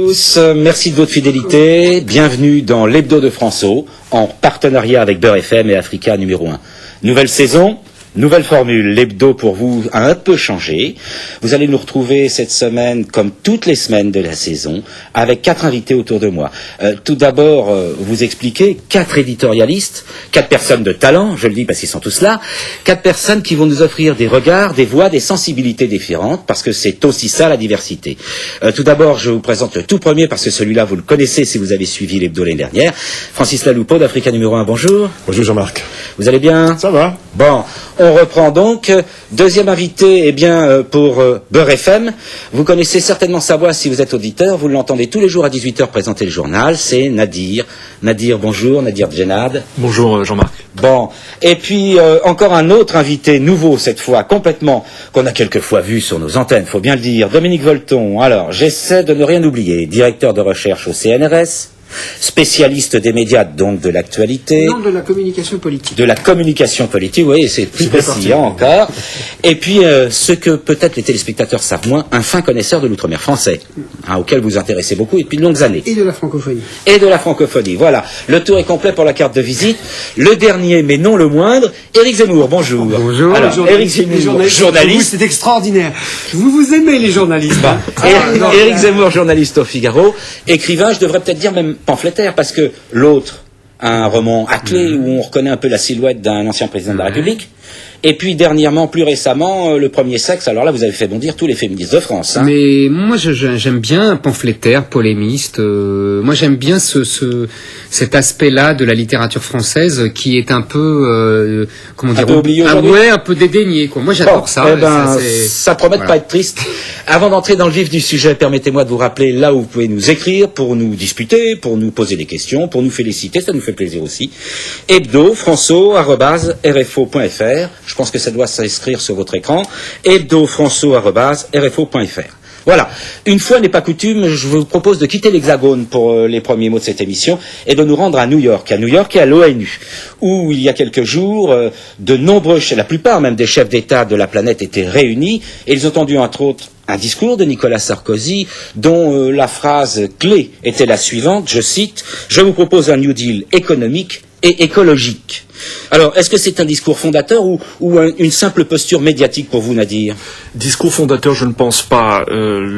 Tous, merci de votre fidélité. Bienvenue dans l'Hebdo de François, en partenariat avec Beurre FM et Africa numéro 1. Nouvelle saison, nouvelle formule. L'Hebdo pour vous a un peu changé. Vous allez nous retrouver cette semaine, comme toutes les semaines de la saison, avec 4 invités autour de moi. Tout d'abord, vous expliquer 4 éditorialistes, 4 personnes de talent, je le dis parce qu'ils sont tous là, 4 personnes qui vont nous offrir des regards, des voix, des sensibilités différentes, parce que c'est aussi ça la diversité. Tout d'abord, je vous présente le tout premier, parce que celui-là, vous le connaissez si vous avez suivi l'Hebdo l'année dernière. Francis Laloupeau d'Africa numéro 1, bonjour. Bonjour Jean-Marc. Vous allez bien? Ça va. Bon, on reprend donc. Deuxième invité, pour Beurre FM. Vous connaissez certainement sa voix si vous êtes auditeur. Vous l'entendez tous les jours à 18h présenter le journal. C'est Nadir. Nadir, bonjour. Nadir Djenad. Bonjour Jean-Marc. Bon. Et puis, encore un autre invité, nouveau cette fois, complètement, qu'on a quelquefois vu sur nos antennes, faut bien le dire. Dominique Volton. Alors, j'essaie de ne rien oublier. Directeur de recherche au CNRS. Spécialiste des médias, donc de l'actualité. Non, de la communication politique. De la communication politique, oui, c'est plus précis encore. Et puis, ce que peut-être les téléspectateurs savent moins, un fin connaisseur de l'outre-mer français, auquel vous intéressez beaucoup depuis de longues années. Et de la francophonie. Et de la francophonie, voilà. Le tour est complet pour la carte de visite. Le dernier, mais non le moindre, Éric Zemmour, bonjour. Bonjour. Alors, Éric Zemmour, journaliste. C'est extraordinaire. vous aimez les journalistes. Éric Zemmour, journaliste au Figaro, écrivain, je devrais peut-être dire même pamphlétaire, parce que l'autre a un roman à clé où on reconnaît un peu la silhouette d'un ancien président de la République. Et puis dernièrement, plus récemment, le premier sexe. Alors là, vous avez fait bondir tous les féministes de France. Hein. Mais moi, j'aime bien pamphlétaire, polémiste. Moi, j'aime bien cet aspect-là de la littérature française qui est un peu, comment dire, un peu dédaigné. Quoi. Moi, j'adore ça. Ça promet de pas être triste. Avant d'entrer dans le vif du sujet, permettez-moi de vous rappeler là où vous pouvez nous écrire pour nous disputer, pour nous poser des questions, pour nous féliciter. Ça nous fait plaisir aussi. hebdofranço@rfo.fr. Je pense que ça doit s'inscrire sur votre écran. hebdofranço@rfo.fr. Voilà. Une fois n'est pas coutume, je vous propose de quitter l'Hexagone pour les premiers mots de cette émission et de nous rendre à New York et à l'ONU, où il y a quelques jours, la plupart même des chefs d'État de la planète étaient réunis et ils ont entendu entre autres un discours de Nicolas Sarkozy dont la phrase clé était la suivante, je cite, « Je vous propose un New Deal économique et écologique ». Alors, est-ce que c'est un discours fondateur ou une simple posture médiatique pour vous, Nadir? Discours fondateur, je ne pense pas.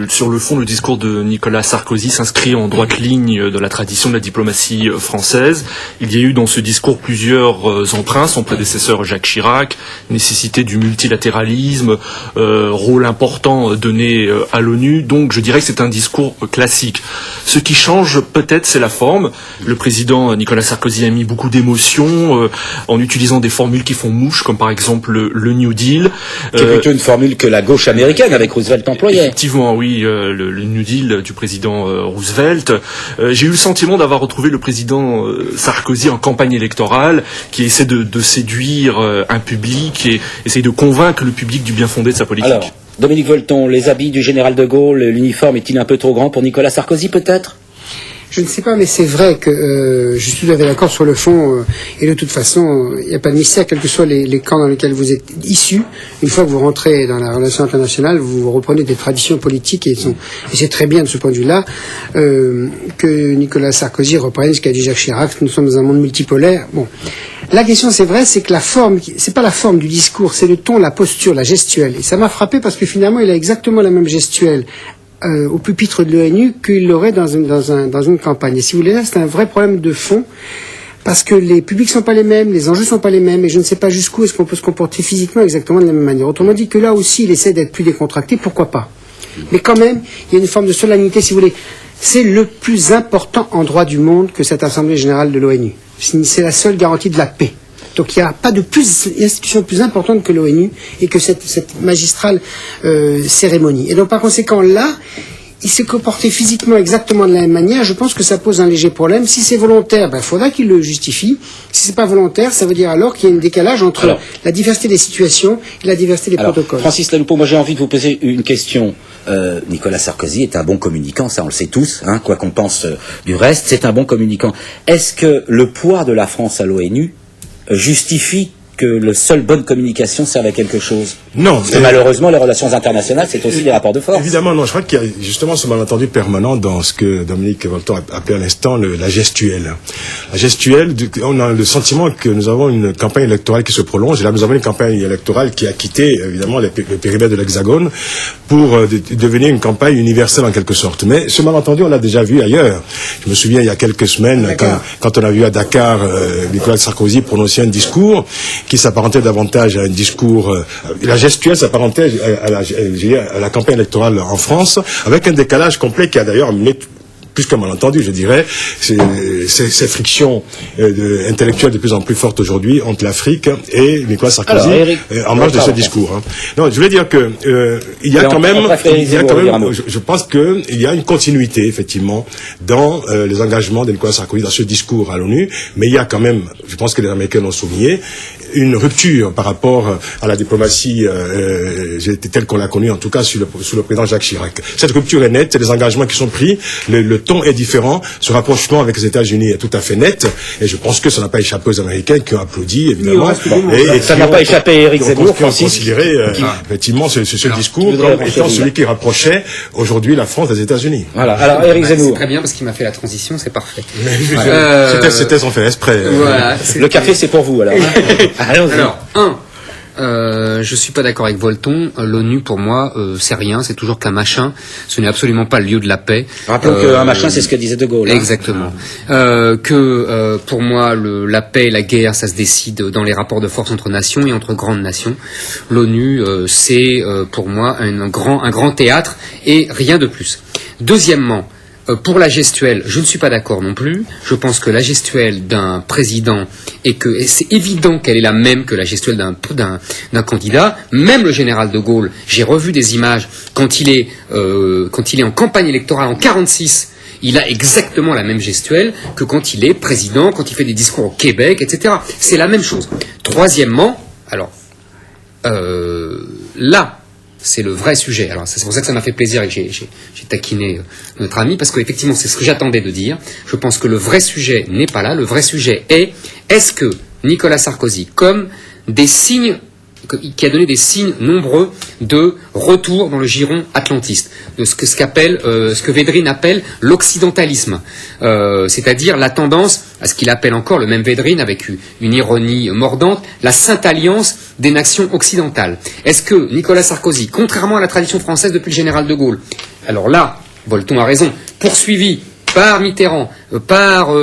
Sur le fond, le discours de Nicolas Sarkozy s'inscrit en droite ligne de la tradition de la diplomatie française. Il y a eu dans ce discours plusieurs emprunts, son prédécesseur Jacques Chirac, nécessité du multilatéralisme, rôle important donné à l'ONU. Donc, je dirais que c'est un discours classique. Ce qui change peut-être, c'est la forme. Le président Nicolas Sarkozy a mis beaucoup d'émotion en utilisant des formules qui font mouche, comme par exemple le New Deal. C'est plutôt une formule que la gauche américaine avec Roosevelt employait. Effectivement, oui, le New Deal du président Roosevelt. J'ai eu le sentiment d'avoir retrouvé le président Sarkozy en campagne électorale, qui essaie de séduire un public et essaie de convaincre le public du bien fondé de sa politique. Alors, Dominique Volton, les habits du général de Gaulle, l'uniforme est-il un peu trop grand pour Nicolas Sarkozy peut-être? Je ne sais pas, mais c'est vrai que je suis tout à fait d'accord sur le fond. Et de toute façon, il n'y a pas de mystère, quels que soient les camps dans lesquels vous êtes issus. Une fois que vous rentrez dans la relation internationale, vous reprenez des traditions politiques et c'est très bien de ce point de vue-là que Nicolas Sarkozy reprenne ce qu'a dit Jacques Chirac. Nous sommes dans un monde multipolaire. Bon. La question, c'est vrai, c'est que la forme, c'est pas la forme du discours, c'est le ton, la posture, la gestuelle. Et ça m'a frappé parce que finalement, il a exactement la même gestuelle au pupitre de l'ONU qu'il l'aurait dans une campagne. Et si vous voulez, là, c'est un vrai problème de fond, parce que les publics sont pas les mêmes, les enjeux sont pas les mêmes, et je ne sais pas jusqu'où est-ce qu'on peut se comporter physiquement exactement de la même manière. Autrement dit que là aussi, il essaie d'être plus décontracté, pourquoi pas. Mais quand même, il y a une forme de solennité, si vous voulez. C'est le plus important endroit du monde que cette Assemblée Générale de l'ONU. C'est la seule garantie de la paix. Donc il n'y a pas de institution plus importante que l'ONU et que cette magistrale cérémonie. Et donc par conséquent là, il s'est comporté physiquement exactement de la même manière. Je pense que ça pose un léger problème. Si c'est volontaire, il faudra qu'il le justifie. Si c'est pas volontaire, ça veut dire alors qu'il y a un décalage entre la diversité des situations et la diversité des protocoles. Francis Laloupeau, moi j'ai envie de vous poser une question. Nicolas Sarkozy est un bon communicant, ça on le sait tous, quoi qu'on pense du reste, c'est un bon communicant. Est-ce que le poids de la France à l'ONU justifie que le seul bonne communication serve à quelque chose? Non. Parce que malheureusement, les relations internationales, c'est aussi des rapports de force. Évidemment, non. Je crois qu'il y a justement ce malentendu permanent dans ce que Dominique Volton a appelé à l'instant la gestuelle. La gestuelle, on a le sentiment que nous avons une campagne électorale qui se prolonge. Et là, nous avons une campagne électorale qui a quitté, évidemment, le périmètre de l'Hexagone pour devenir une campagne universelle en quelque sorte. Mais ce malentendu, on l'a déjà vu ailleurs. Je me souviens, il y a quelques semaines, quand on a vu à Dakar Nicolas Sarkozy prononcer un discours qui s'apparentait davantage à un discours... la gestuelle s'apparentait à la campagne électorale en France, avec un décalage complet qui a d'ailleurs amené plus qu'un malentendu, je dirais, ces frictions intellectuelles de plus en plus fortes aujourd'hui entre l'Afrique et Nicolas Sarkozy. Alors, Eric, en marge de ce discours. Hein. Non, je voulais dire que il y a quand même, je pense que il y a une continuité effectivement dans les engagements de Nicolas Sarkozy dans ce discours à l'ONU, mais il y a quand même, je pense que les Américains l'ont souligné, une rupture par rapport à la diplomatie telle qu'on l'a connue, en tout cas sous le président Jacques Chirac. Cette rupture est nette, c'est des engagements qui sont pris, le ton est différent, ce rapprochement avec les États-Unis est tout à fait net, et je pense que ça n'a pas échappé aux Américains qui ont applaudi, évidemment. Et ça n'a pas échappé à Éric Zemmour, qui ont considéré effectivement ce discours comme étant celui qui rapprochait aujourd'hui la France des États-Unis. Voilà. Alors Éric Zemmour. C'est très bien parce qu'il m'a fait la transition, c'est parfait. C'était son fait exprès. Voilà, le café, c'est pour vous alors. Alors, je suis pas d'accord avec Volton. L'ONU, pour moi, c'est rien, c'est toujours qu'un machin. Ce n'est absolument pas le lieu de la paix. Rappelons qu'un machin, c'est ce que disait De Gaulle. Exactement. Pour moi, la paix et la guerre, ça se décide dans les rapports de force entre nations et entre grandes nations. L'ONU, c'est pour moi un grand théâtre et rien de plus. Deuxièmement, pour la gestuelle, je ne suis pas d'accord non plus. Je pense que la gestuelle d'un président et c'est évident qu'elle est la même que la gestuelle d'un candidat. Même le général de Gaulle, j'ai revu des images quand il est en campagne électorale en 1946. Il a exactement la même gestuelle que quand il est président, quand il fait des discours au Québec, etc. C'est la même chose. Troisièmement, alors là. C'est le vrai sujet. Alors c'est pour ça que ça m'a fait plaisir et que j'ai taquiné notre ami, parce qu'effectivement c'est ce que j'attendais de dire. Je pense que le vrai sujet n'est pas là. Le vrai sujet est-ce que Nicolas Sarkozy, comme des signes, qui a donné des signes nombreux de retour dans le giron atlantiste, de ce que Védrine appelle l'occidentalisme, c'est-à-dire la tendance à ce qu'il appelle encore, le même Védrine avec une ironie mordante, la sainte alliance des nations occidentales. Est-ce que Nicolas Sarkozy, contrairement à la tradition française depuis le général de Gaulle, alors là, Volton a raison, poursuivi par Mitterrand, par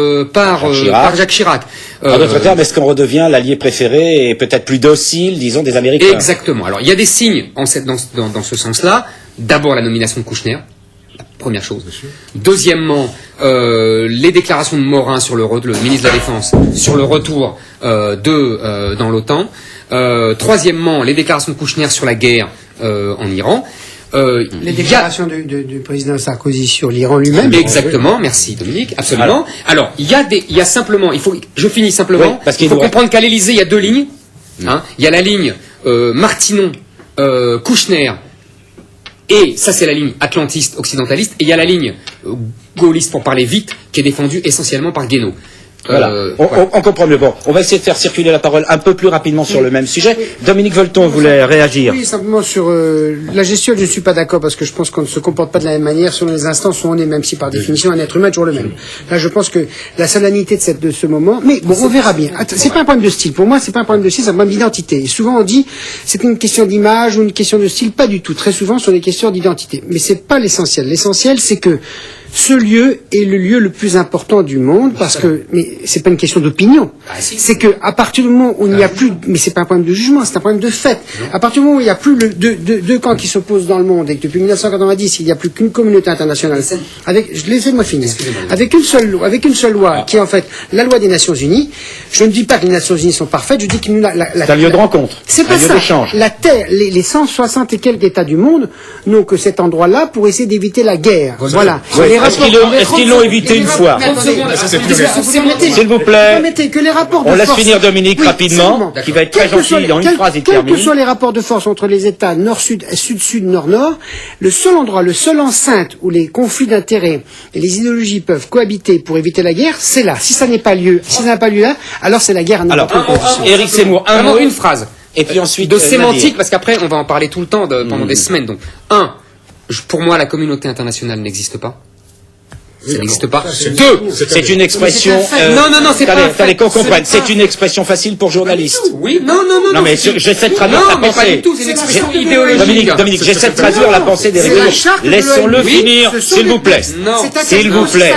Jacques Chirac. En d'autres termes, est-ce qu'on redevient l'allié préféré et peut-être plus docile, disons, des Américains? Exactement. Alors, il y a des signes dans ce sens-là. D'abord, la nomination de Kouchner, la première chose. Deuxièmement, les déclarations de Morin le ministre de la Défense, sur le retour dans l'OTAN. Troisièmement, les déclarations de Kouchner sur la guerre en Iran. Les déclarations du président Sarkozy sur l'Iran lui-même. Exactement, merci Dominique, absolument. Alors, il y a simplement, je finis simplement, oui, parce il faut comprendre qu'à l'Élysée, il y a deux lignes. Hein, il y a la ligne Martinon, Kouchner, et ça c'est la ligne atlantiste, occidentaliste, et il y a la ligne gaulliste, pour parler vite, qui est défendue essentiellement par Guénaud. Voilà. On comprend mieux. Bon, on va essayer de faire circuler la parole un peu plus rapidement sur le même sujet. Dominique Volton voulait réagir. Oui, simplement sur la gestuelle, je ne suis pas d'accord parce que je pense qu'on ne se comporte pas de la même manière selon les instances où on est, même si par définition un être humain est toujours le même. Là, je pense que la solennité de ce moment, mais bon, on verra bien. C'est pas un problème de style. Pour moi, c'est pas un problème de style, c'est un problème d'identité. Et souvent, on dit c'est une question d'image ou une question de style. Pas du tout. Très souvent, ce sont des questions d'identité. Mais c'est pas l'essentiel. L'essentiel, c'est que ce lieu est le lieu le plus important du monde mais c'est pas une question d'opinion. C'est que à partir du moment où il n'y a plus, mais c'est pas un problème de jugement, c'est un problème de fait. À partir du moment où il n'y a plus deux camps qui s'opposent dans le monde et que depuis 1990 il n'y a plus qu'une communauté internationale laissez-moi finir. Avec une seule loi qui est en fait la loi des Nations Unies. Je ne dis pas que les Nations Unies sont parfaites, je dis que c'est un lieu de rencontre. C'est pas ça. La Terre, les 160 et quelques États du monde n'ont que cet endroit-là pour essayer d'éviter la guerre. Voilà. Les Est-ce qu'ils l'ont évité une fois? S'il vous plaît. Permettez que les rapports de On laisse force... finir Dominique rapidement, qui va être très gentil dans une phrase, il termine. Quels que soient les rapports de force entre les États nord-sud, sud-sud, nord-nord, le seul endroit, le seul enceinte où les conflits d'intérêts et les idéologies peuvent cohabiter pour éviter la guerre, c'est là. Si ça n'a pas lieu là, alors c'est la guerre à n'importe quelle condition. Éric Zemmour, un mot, une phrase. Et puis ensuite de Nadir. sémantique, parce qu'après on va en parler tout le temps pendant des semaines. Donc, pour moi, la communauté internationale n'existe pas. Ça n'existe pas. Deux, c'est une expression. Non, c'est pas. Attendez qu'on comprenne. C'est une expression facile pour journalistes. Oui, non. Non, mais j'essaie de traduire la Non, mais pas pensée. du tout. C'est une expression idéologique. Dominique, j'essaie de traduire la pensée d'Éric Zemmour. Laissons-le finir, s'il vous plaît. Non, s'il vous plaît.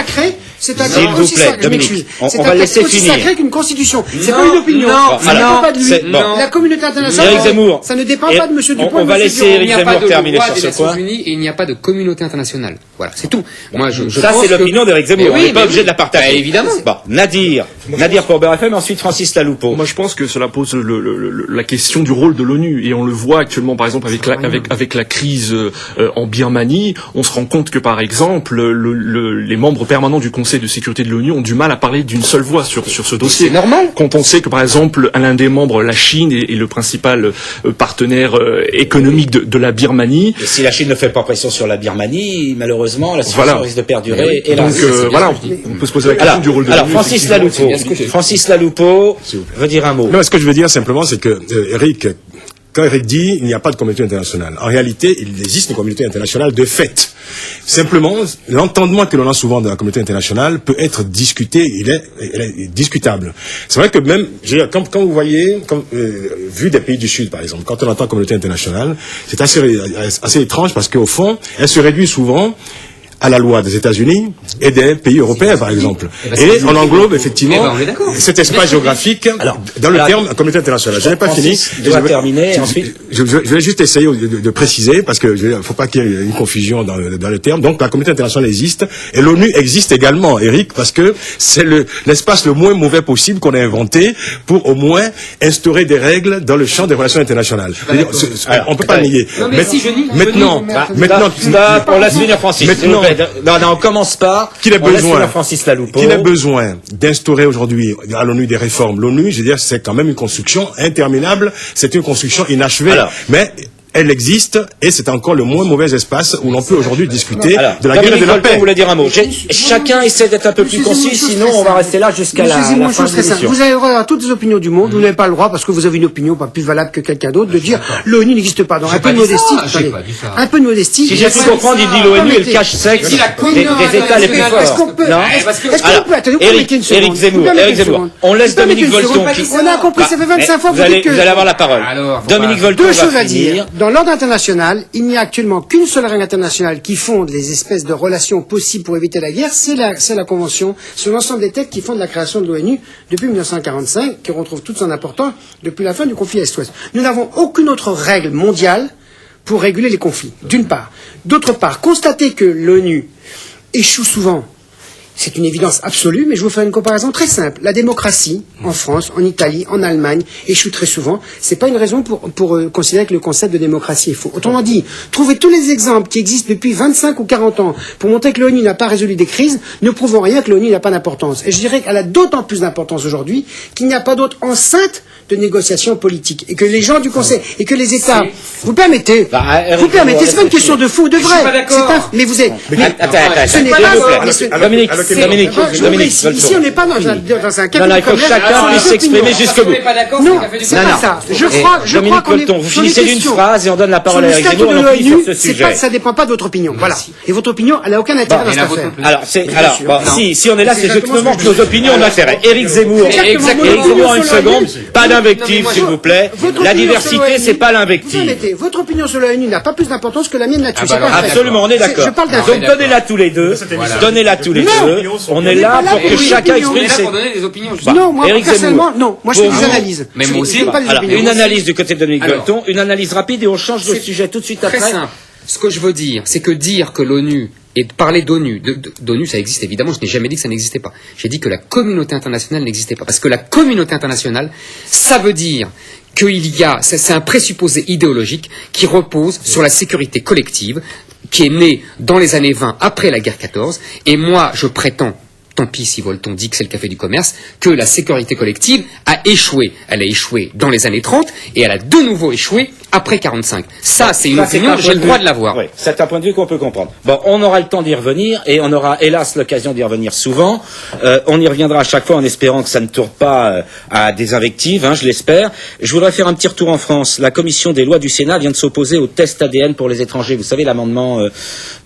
C'est un S'il vous plaît, Dominique, on va laisser finir. C'est sacré qu'une constitution. C'est pas une opinion. Ça ne dépend pas de lui. La communauté internationale, Éric Zemmour, ça ne dépend pas de Monsieur Dupont. On va laisser Éric Zemmour terminer sur ce point. Et il n'y a pas de communauté internationale. Voilà, c'est tout. Moi, ça, c'est l'opinion d'Éric Zemmour. On n'est pas obligé de la partager. Évidemment. Bon, Nadir pour BRFM, ensuite Francis Laloupeau. Moi, je pense que cela pose la question du rôle de l'ONU, et on le voit actuellement, par exemple, avec la crise en Birmanie. On se rend compte que, par exemple, les membres permanents du Conseil de sécurité de l'ONU ont du mal à parler d'une seule voix sur ce dossier. C'est normal. Quand on sait que, par exemple, l'un des membres, la Chine, est le principal partenaire économique de la Birmanie. Et si la Chine ne fait pas pression sur la Birmanie, malheureusement, la situation risque de perdurer. Et donc, on peut se poser la question du rôle de l'ONU. Alors, Francis Laloupeau veut dire un mot. Non, ce que je veux dire simplement, c'est que quand Eric dit il n'y a pas de communauté internationale, en réalité, il existe une communauté internationale de fait. Simplement, l'entendement que l'on a souvent de la communauté internationale peut être discuté, il est discutable. C'est vrai que même, quand vous voyez, vu des pays du Sud, par exemple, quand on entend communauté internationale, c'est assez étrange parce qu'au fond, elle se réduit souvent à la loi des États-Unis et des pays européens, par exemple. Et on englobe effectivement cet espace géographique dans le terme communauté internationale. Je n'ai pas fini. Je vais terminer. Ensuite, je vais juste essayer de préciser parce que il faut pas qu'il y ait une confusion dans le terme. Donc la communauté internationale existe et l'ONU existe également, Eric, parce que c'est l'espace le moins mauvais possible qu'on ait inventé pour au moins instaurer des règles dans le champ des relations internationales. On peut pas le nier. Maintenant, on laisse venir Francis. Non, on commence pas. Qu'il ait besoin d'instaurer aujourd'hui à l'ONU des réformes. L'ONU, je veux dire, c'est quand même une construction interminable. C'est une construction inachevée. Mais elle existe et c'est encore le moins mauvais espace où l'on peut aujourd'hui discuter de la guerre et de la paix. Vous voulez dire un mot. Chacun essaie d'être un peu plus concis, sinon on va rester là jusqu'à la fin de l'émission. Vous avez le droit à toutes les opinions du monde, vous n'avez pas le droit, parce que vous avez une opinion pas plus valable que quelqu'un d'autre, de dire l'ONU n'existe pas. Donc un peu de modestie. Un peu de modestie. Si j'ai pu comprendre, il dit l'ONU est le cache-sexe des États les plus forts. Non. Éric Zemmour, on laisse Dominique Volton. On a compris, ça fait 25 fois que vous dites que... Vous allez avoir la parole. Dominique Volton va finir. 2 choses à dire. Dans l'ordre international, il n'y a actuellement qu'une seule règle internationale qui fonde les espèces de relations possibles pour éviter la guerre, c'est la Convention sur l'ensemble des textes qui fondent la création de l'ONU depuis 1945, qui retrouve toute son importance depuis la fin du conflit Est-Ouest. Nous n'avons aucune autre règle mondiale pour réguler les conflits, d'une part. D'autre part, constater que l'ONU échoue souvent, c'est une évidence absolue, mais je vais vous faire une comparaison très simple. La démocratie, en France, en Italie, en Allemagne, échoue très souvent. C'est pas une raison pour considérer que le concept de démocratie est faux. Autrement dit, trouver tous les exemples qui existent depuis 25 ou 40 ans pour montrer que l'ONU n'a pas résolu des crises ne prouvent rien que l'ONU n'a pas d'importance. Et je dirais qu'elle a d'autant plus d'importance aujourd'hui qu'il n'y a pas d'autre enceinte de négociations politiques. Et que les gens du Conseil, et que les États... Vous permettez, c'est pas une question de faux ou de vrai. Je suis pas d'accord. Mais vous êtes... Ce n'est pas Dominique, ici, on n'est pas dans un cas. Non, il faut que chacun puisse s'exprimer jusqu'au bout. Non, c'est pas ça. Je crois qu'on est... Vous finissez d'une phrase et on donne la parole à Éric Zemmour et on finit sur ce sujet. Ça dépend pas de votre opinion. Voilà. Et votre opinion, elle n'a aucun intérêt dans cette affaire. Alors, si on est là, c'est justement que nos opinions ont intérêt. Éric Zemmour, en une seconde, pas d'invective, s'il vous plaît. La diversité, c'est pas l'invective. Votre opinion sur l'ONU n'a pas plus d'importance que la mienne là-dessus. Absolument, on est d'accord. Donc donnez-la tous les deux. Donnez-la tous les deux. On est là pour que chacun exprime ses... Non, moi, personnellement, non. Moi, je fais des analyses. Mais moi aussi. Alors, une analyse du côté de Dominique Volton, une analyse rapide et on change de sujet tout de suite après. Très simple. Ce que je veux dire, c'est que dire que l'ONU et de parler d'ONU, d'ONU, ça existe évidemment, je n'ai jamais dit que ça n'existait pas. J'ai dit que la communauté internationale n'existait pas. Parce que la communauté internationale, ça veut dire c'est un présupposé idéologique qui repose sur la sécurité collective, qui est né dans les années 20 après la guerre 14, et moi je prétends, tant pis si Volton dit que c'est le café du commerce, que la sécurité collective a échoué. Elle a échoué dans les années 30 et elle a de nouveau échoué après 45. Ça, c'est une opinion, j'ai le droit de l'avoir. Oui, c'est un point de vue qu'on peut comprendre. Bon, on aura le temps d'y revenir et on aura hélas l'occasion d'y revenir souvent. On y reviendra à chaque fois en espérant que ça ne tourne pas à des invectives, je l'espère. Je voudrais faire un petit retour en France. La commission des lois du Sénat vient de s'opposer au test ADN pour les étrangers. Vous savez, l'amendement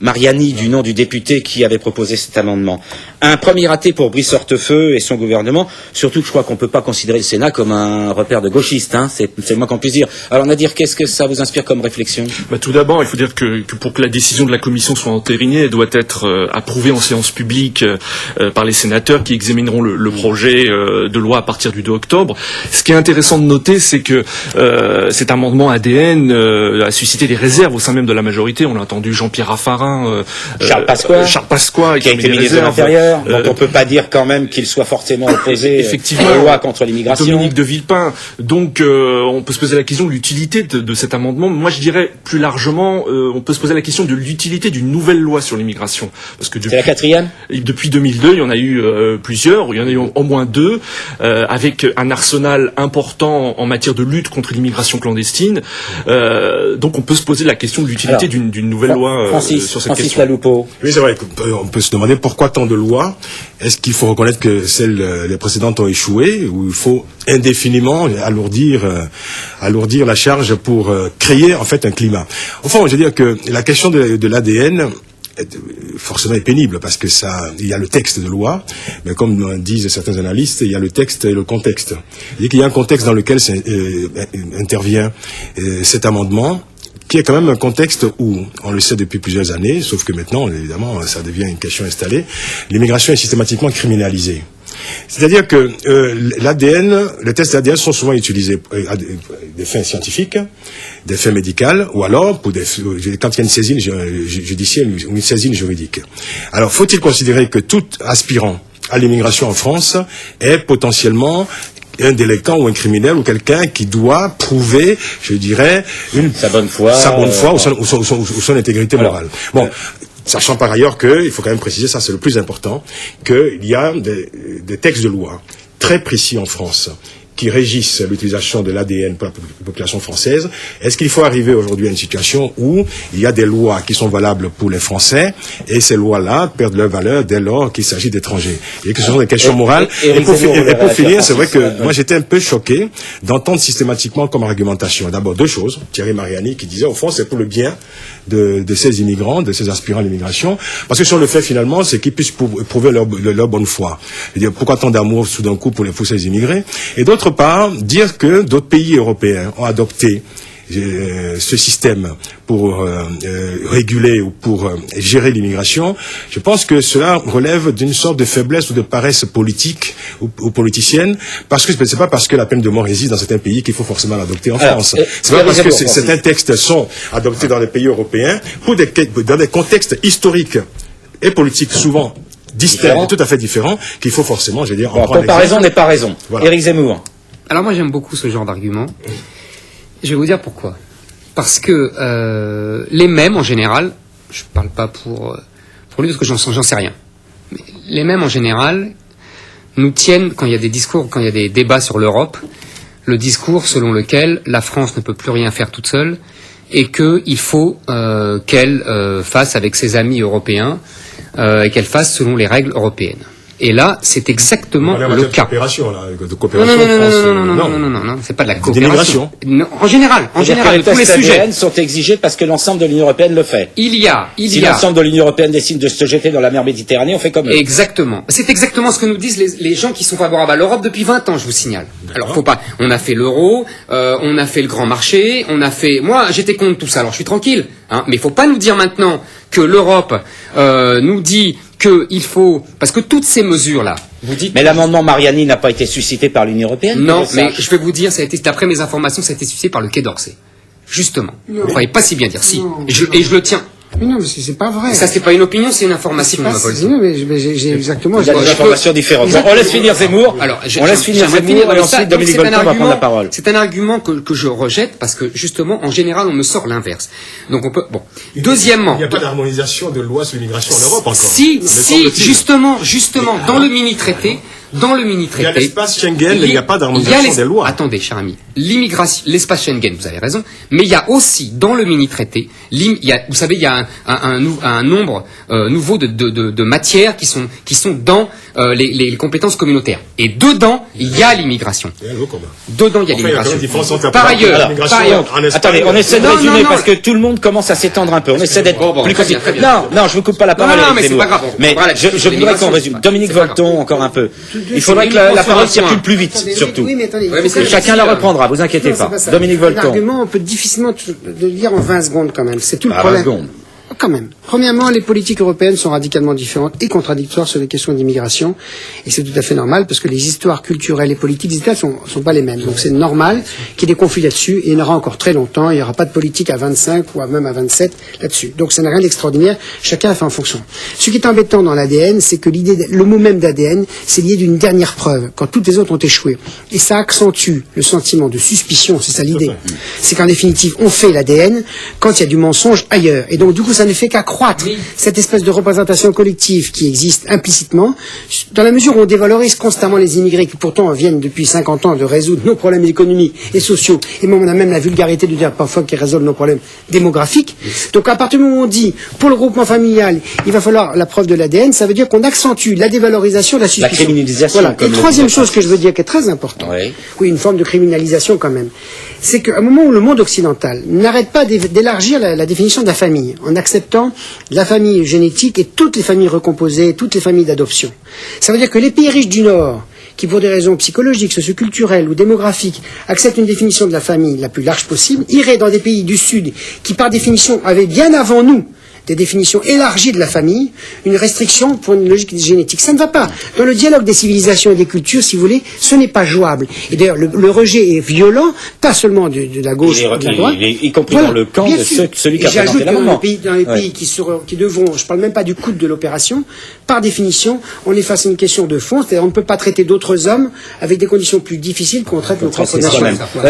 Mariani, du nom du député qui avait proposé cet amendement. Un premier raté pour Brice Hortefeux et son gouvernement, surtout que je crois qu'on ne peut pas considérer le Sénat comme un repère de gauchistes, c'est le moins qu'on puisse dire. Alors Nadir, qu'est-ce que ça vous inspire comme réflexion? Tout d'abord, il faut dire que pour que la décision de la Commission soit entérinée, elle doit être approuvée en séance publique par les sénateurs qui examineront le projet de loi à partir du 2 octobre. Ce qui est intéressant de noter, c'est que cet amendement ADN a suscité des réserves au sein même de la majorité. On a entendu Jean-Pierre Raffarin, Charles Pasqua, qui a été ministre de l'Intérieur, dont on ne peut pas dire quand même qu'il soit forcément opposé effectivement, à la loi contre l'immigration. Dominique de Villepin. Donc on peut se poser la question de l'utilité de cet amendement. Moi je dirais plus largement, on peut se poser la question de l'utilité d'une nouvelle loi sur l'immigration. Parce que c'est la 4e. Depuis 2002, il y en a eu plusieurs, il y en a eu au moins 2, avec un arsenal important en matière de lutte contre l'immigration clandestine. Donc on peut se poser la question de l'utilité d'une nouvelle loi sur cette question. Laloupeau. Oui, c'est vrai. On peut se demander pourquoi tant de lois. Est-ce qu'il faut reconnaître que les précédentes ont échoué, ou il faut indéfiniment alourdir la charge pour créer en fait un climat? Au fond, je veux dire que la question de l'ADN forcément est pénible parce que il y a le texte de loi, mais comme disent certains analystes, il y a le texte et le contexte. Il y a un contexte dans lequel intervient cet amendement, qui est quand même un contexte où, on le sait depuis plusieurs années, sauf que maintenant, évidemment, ça devient une question installée, l'immigration est systématiquement criminalisée. C'est-à-dire que les tests d'ADN sont souvent utilisés à des fins scientifiques, des fins médicales, ou alors quand il y a une saisine judiciaire ou une saisine juridique. Alors, faut-il considérer que tout aspirant à l'immigration en France est potentiellement un délinquant ou un criminel ou quelqu'un qui doit prouver, je dirais, sa bonne foi ou son intégrité morale. Bon, sachant par ailleurs il faut quand même préciser, ça c'est le plus important, qu'il y a des textes de loi très précis en France qui régissent l'utilisation de l'ADN pour la population française. Est-ce qu'il faut arriver aujourd'hui à une situation où il y a des lois qui sont valables pour les Français et ces lois-là perdent leur valeur dès lors qu'il s'agit d'étrangers? Et que ce sont des questions morales. Et pour finir, c'est vrai que moi j'étais un peu choqué d'entendre systématiquement comme argumentation d'abord 2 choses. Thierry Mariani qui disait au fond c'est pour le bien de ces immigrants, de ces aspirants à l'immigration, parce que sur le fait finalement c'est qu'ils puissent prouver leur bonne foi. C'est-à-dire pourquoi tant d'amour tout d'un coup pour ces immigrés? Et d'autre part, dire que d'autres pays européens ont adopté ce système pour réguler ou pour gérer l'immigration, je pense que cela relève d'une sorte de faiblesse ou de paresse politique ou politicienne, parce que c'est pas parce que la peine de mort existe dans certains pays qu'il faut forcément l'adopter en France. C'est pas parce que certains textes sont adoptés dans les pays européens dans des contextes historiques et politiques souvent distincts et tout à fait différents qu'il faut forcément, je veux dire, en prendre comparaison n'est pas raison. Voilà. Éric Zemmour. Alors moi j'aime beaucoup ce genre d'argument. Je vais vous dire pourquoi. Parce que les mêmes en général, je parle pas pour lui parce que j'en sais rien, mais les mêmes en général nous tiennent, quand il y a des discours, quand il y a des débats sur l'Europe, le discours selon lequel la France ne peut plus rien faire toute seule et qu'il faut qu'elle fasse avec ses amis européens et qu'elle fasse selon les règles européennes. Et là, c'est exactement le cas. De coopération, non, c'est pas de la coopération. En général, tous les sujets sont exigés parce que l'ensemble de l'Union européenne le fait. Si l'ensemble de l'Union européenne décide de se jeter dans la mer Méditerranée, on fait comme eux. Exactement. C'est exactement ce que nous disent les gens qui sont favorables à l'Europe depuis 20 ans, je vous signale. Alors, faut pas. On a fait l'euro, on a fait le grand marché, moi, j'étais contre tout ça, alors je suis tranquille. Mais faut pas nous dire maintenant que l'Europe nous dit qu'il faut, parce que toutes ces mesures-là, vous dites. Mais l'amendement Mariani n'a pas été suscité par l'Union européenne. Non, mais je vais vous dire, d'après mes informations, ça a été suscité par le Quai d'Orsay. Justement. Vous ne croyez pas si bien dire. Si. Et je le tiens. Mais non, mais c'est pas vrai. Ça, c'est pas une opinion, c'est une information. Non, mais j'ai exactement... Il y a des informations différentes. Bon, on laisse finir Zemmour. Alors, on laisse finir Zemmour et ensuite Dominique Volton va prendre la parole. C'est un argument que je rejette parce que, justement, en général, on me sort l'inverse. Donc on peut... Bon. Deuxièmement... Il n'y a pas d'harmonisation de loi sur l'immigration en Europe encore. Si, justement, dans le mini-traité... il y a l'espace Schengen, il n'y a pas d'harmonisation des lois. Attendez, cher ami. L'immigration, l'espace Schengen, vous avez raison. Mais il y a aussi, dans le mini-traité, vous savez, il y a un nombre nouveau de matières qui sont dans les compétences communautaires. Et dedans, il y a l'immigration. Dedans, il y a l'immigration. Par ailleurs, attendez, on essaie de résumer parce que tout le monde commence à s'étendre un peu. On essaie d'être plus concis. Non, je vous coupe pas la parole. Non, mais c'est pas grave. Mais je voudrais qu'on résume. Dominique Volton, encore un peu. Il faudrait que la parole circule plus vite, surtout. Oui, mais attendez. Chacun la reprendra, vous inquiétez pas. Dominique Volton. L'argument, on peut difficilement le dire en 20 secondes quand même. C'est tout le problème. 20 secondes. Quand même. Premièrement, les politiques européennes sont radicalement différentes et contradictoires sur les questions d'immigration. Et c'est tout à fait normal parce que les histoires culturelles et politiques des États sont pas les mêmes. Donc c'est normal qu'il y ait des conflits là-dessus et il y en aura encore très longtemps. Il n'y aura pas de politique à 25 ou même à 27 là-dessus. Donc ça n'a rien d'extraordinaire. Chacun a fait en fonction. Ce qui est embêtant dans l'ADN, c'est que le mot même d'ADN, c'est lié d'une dernière preuve, quand toutes les autres ont échoué. Et ça accentue le sentiment de suspicion, c'est ça l'idée. C'est qu'en définitive, on fait l'ADN quand il y a du mensonge ailleurs. Et donc du coup, ça ne fait qu'accroître cette espèce de représentation collective qui existe implicitement, dans la mesure où on dévalorise constamment les immigrés qui pourtant viennent depuis 50 ans de résoudre nos problèmes économiques et sociaux, et même on a même la vulgarité de dire parfois qu'ils résolvent nos problèmes démographiques. Donc à partir du moment où on dit, pour le groupement familial, il va falloir la preuve de l'ADN, ça veut dire qu'on accentue la dévalorisation de la suspicion. La criminalisation. Voilà. Et troisième chose que je veux dire qui est très importante, oui, une forme de criminalisation quand même, c'est qu'à un moment où le monde occidental n'arrête pas d'élargir la définition de la famille, en acceptant la famille génétique et toutes les familles recomposées, toutes les familles d'adoption. Ça veut dire que les pays riches du Nord, qui pour des raisons psychologiques, socioculturelles ou démographiques acceptent une définition de la famille la plus large possible, iraient dans des pays du Sud qui par définition avaient bien avant nous des définitions élargies de la famille, une restriction pour une logique génétique. Ça ne va pas. Dans le dialogue des civilisations et des cultures, si vous voulez, ce n'est pas jouable. Et d'ailleurs, le rejet est violent, pas seulement de la gauche ou de la droite. Y compris dans le camp de celui qui a présenté l'amendement. Dans les pays qui devront, je parle même pas du coût de l'opération, par définition, on est face à une question de fond, c'est-à-dire on ne peut pas traiter d'autres hommes avec des conditions plus difficiles qu'on traite nos propres nations.